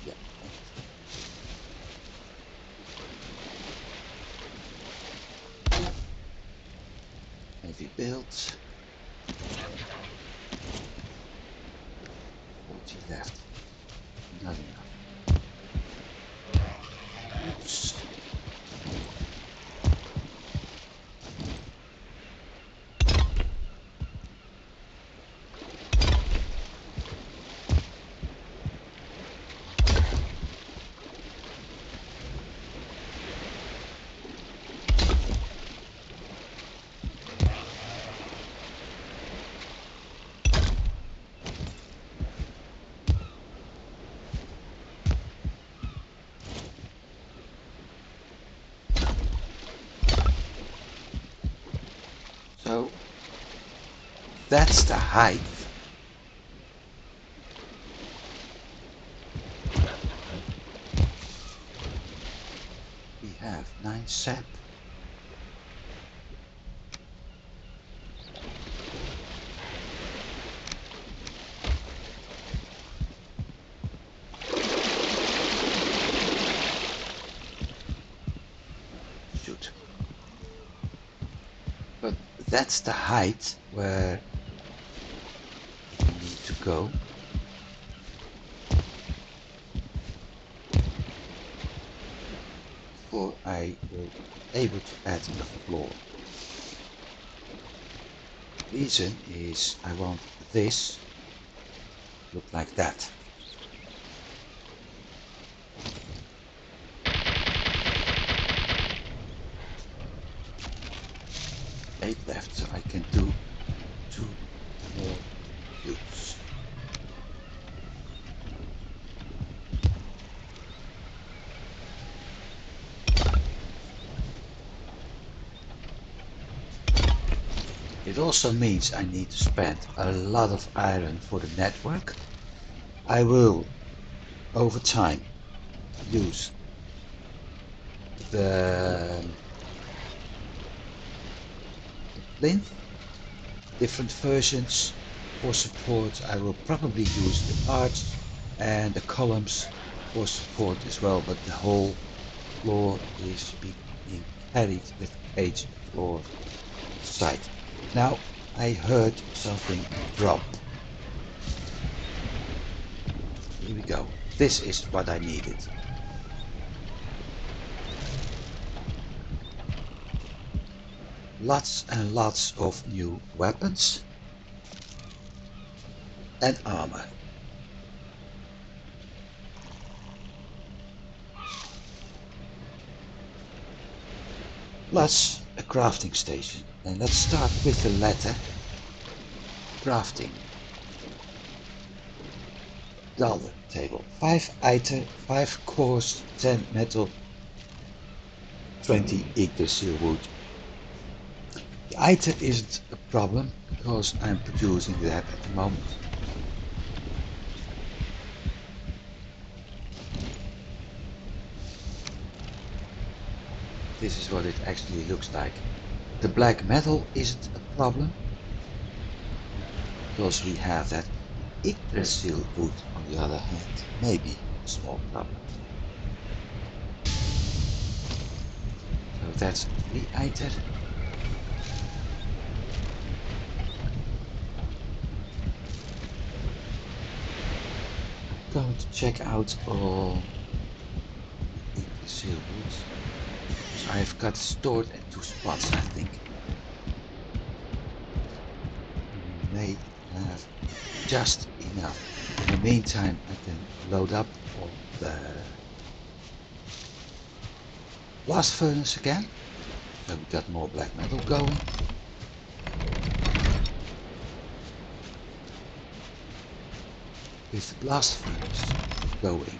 Yeah. Heavy build. 40 left. Not enough. Oops. So that's the height. We have 9 sap. Shoot. But that's the height where we need to go. Before I will be able to add a floor. Reason is I want this look like that. 8 left, so I can do 2 more cubes. It also means I need to spend a lot of iron for the network. I will, over time, use the plinth, different versions for support. I will probably use the arch and the columns for support as well, but the whole floor is being carried with H floor side. Now I heard something drop. Here we go. This is what I needed. Lots and lots of new weapons and armor. Plus a crafting station. And let's start with the latter. Crafting. Dollar table. 5 item, 5 cores, 10 metal, 20 yggdrasil wood. The item isn't a problem because I'm producing that at the moment. This is what it actually looks like. The black metal isn't a problem because we have that yggdrasil wood on the other hand. Maybe a small problem. So that's the item. want to check out all Yggdrasil woods. Because I've got stored at 2 spots, I think. We may have just enough. In the meantime, I can load up on the blast furnace again. So we got more black metal going. With the blast furnace going,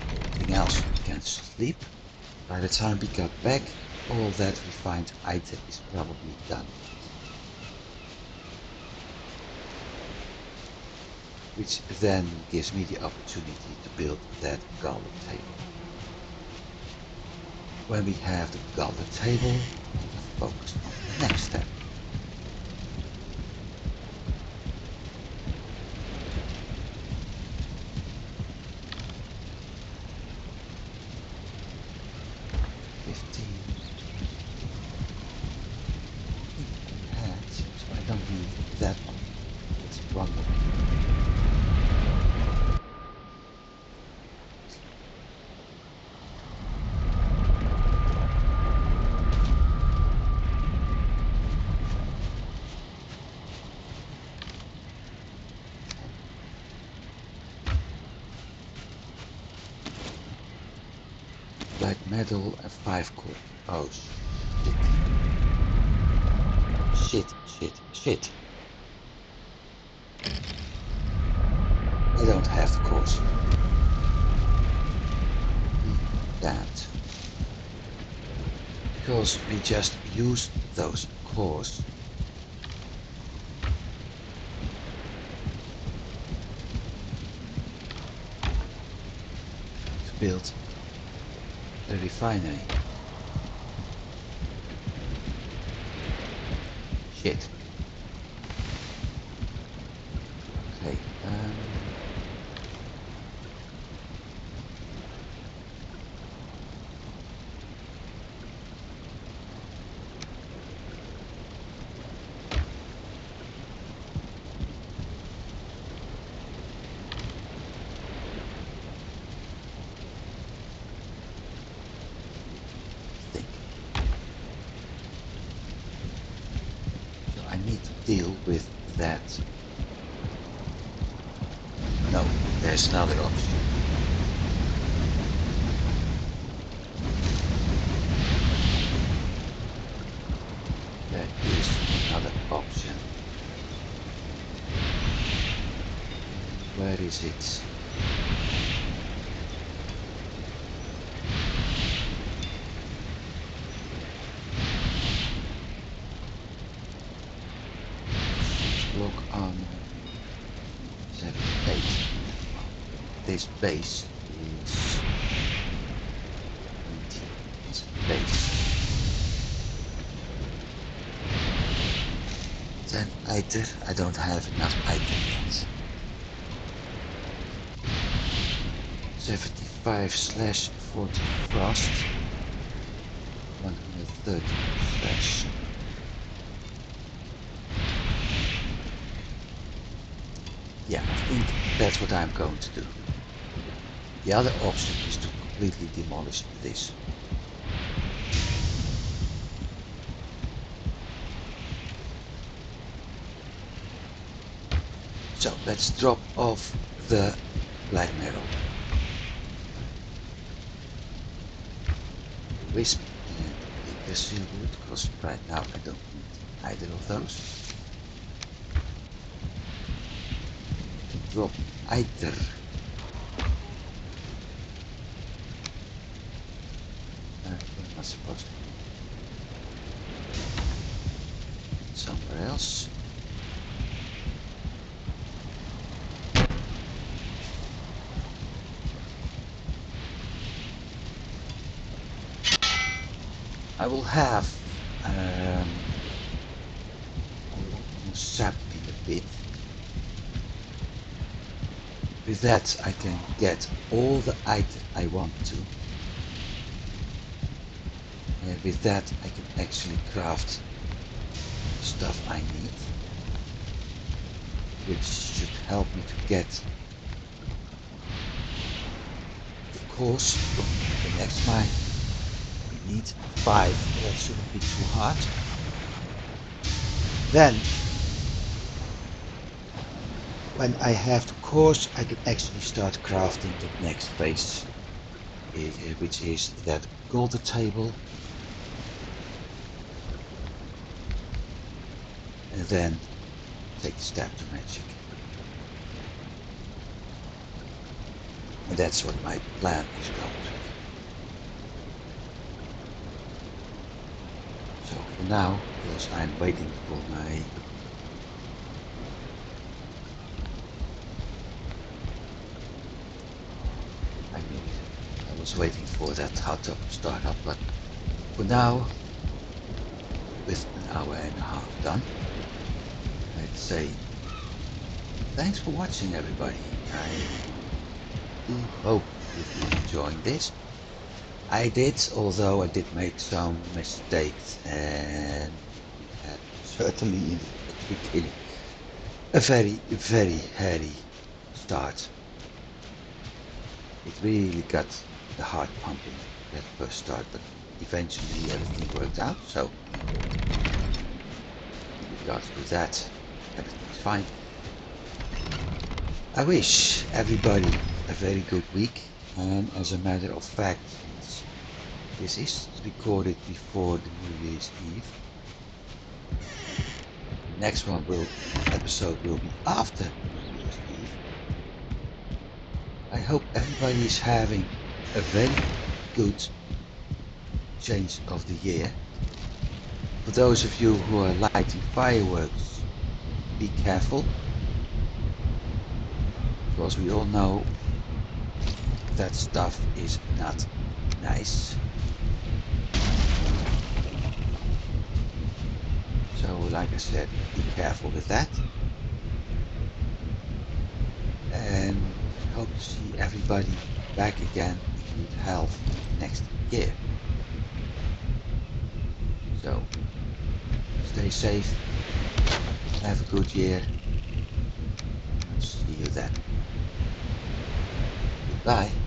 everything else we can sleep. By the time we got back, all that refined item is probably done. Which then gives me the opportunity to build that gauntlet table. When we have the gauntlet table, we can focus on the next step. Black metal and 5 core. Oh shit. Shit. I don't have the cores. Damned. Because we just use those cores. To build the refinery. Shit. Okay, I need to deal with that. No, there's another option. There is another option. Where is it? Block armor 78. This base is 20. It's base. 10 ITER. I don't have enough ITER yet. 75/40 frost. 130 slash. Yeah, I think that's what I'm going to do. The other option is to completely demolish this. So let's drop off the black metal. Wisp and Yggdrasil wood, because right now I don't need either of those. Drop either. Where am I supposed to be? Somewhere else. I will have more sap in a bit. With that I can get all the items I want to. And with that I can actually craft stuff I need. Which should help me to get course, the next mine we need 5, that shouldn't be too hard. Then, when I have the course, I can actually start crafting the next phase, which is that golden table, and then take the step to magic. And that's what my plan is going to be. So for now, because I'm waiting for my I was waiting for that hot tub to start up, but for now, with an hour and a half done, I'd say thanks for watching, everybody. I do hope you've been enjoying this. I did, although I did make some mistakes, and we had certainly in the beginning a very hairy start. It really got the heart pumping that first start, but eventually everything worked out, so with regards to that, everything's fine. I wish everybody a very good week, and as a matter of fact, since this is recorded before the New Year's Eve, the next episode will be after New Year's Eve. I hope everybody is having a very good change of the year. For those of you who are lighting fireworks, be careful, because we all know that stuff is not nice. So like I said, be careful with that. And hope to see everybody back again in good health next year. So stay safe, have a good year, and see you then. Goodbye.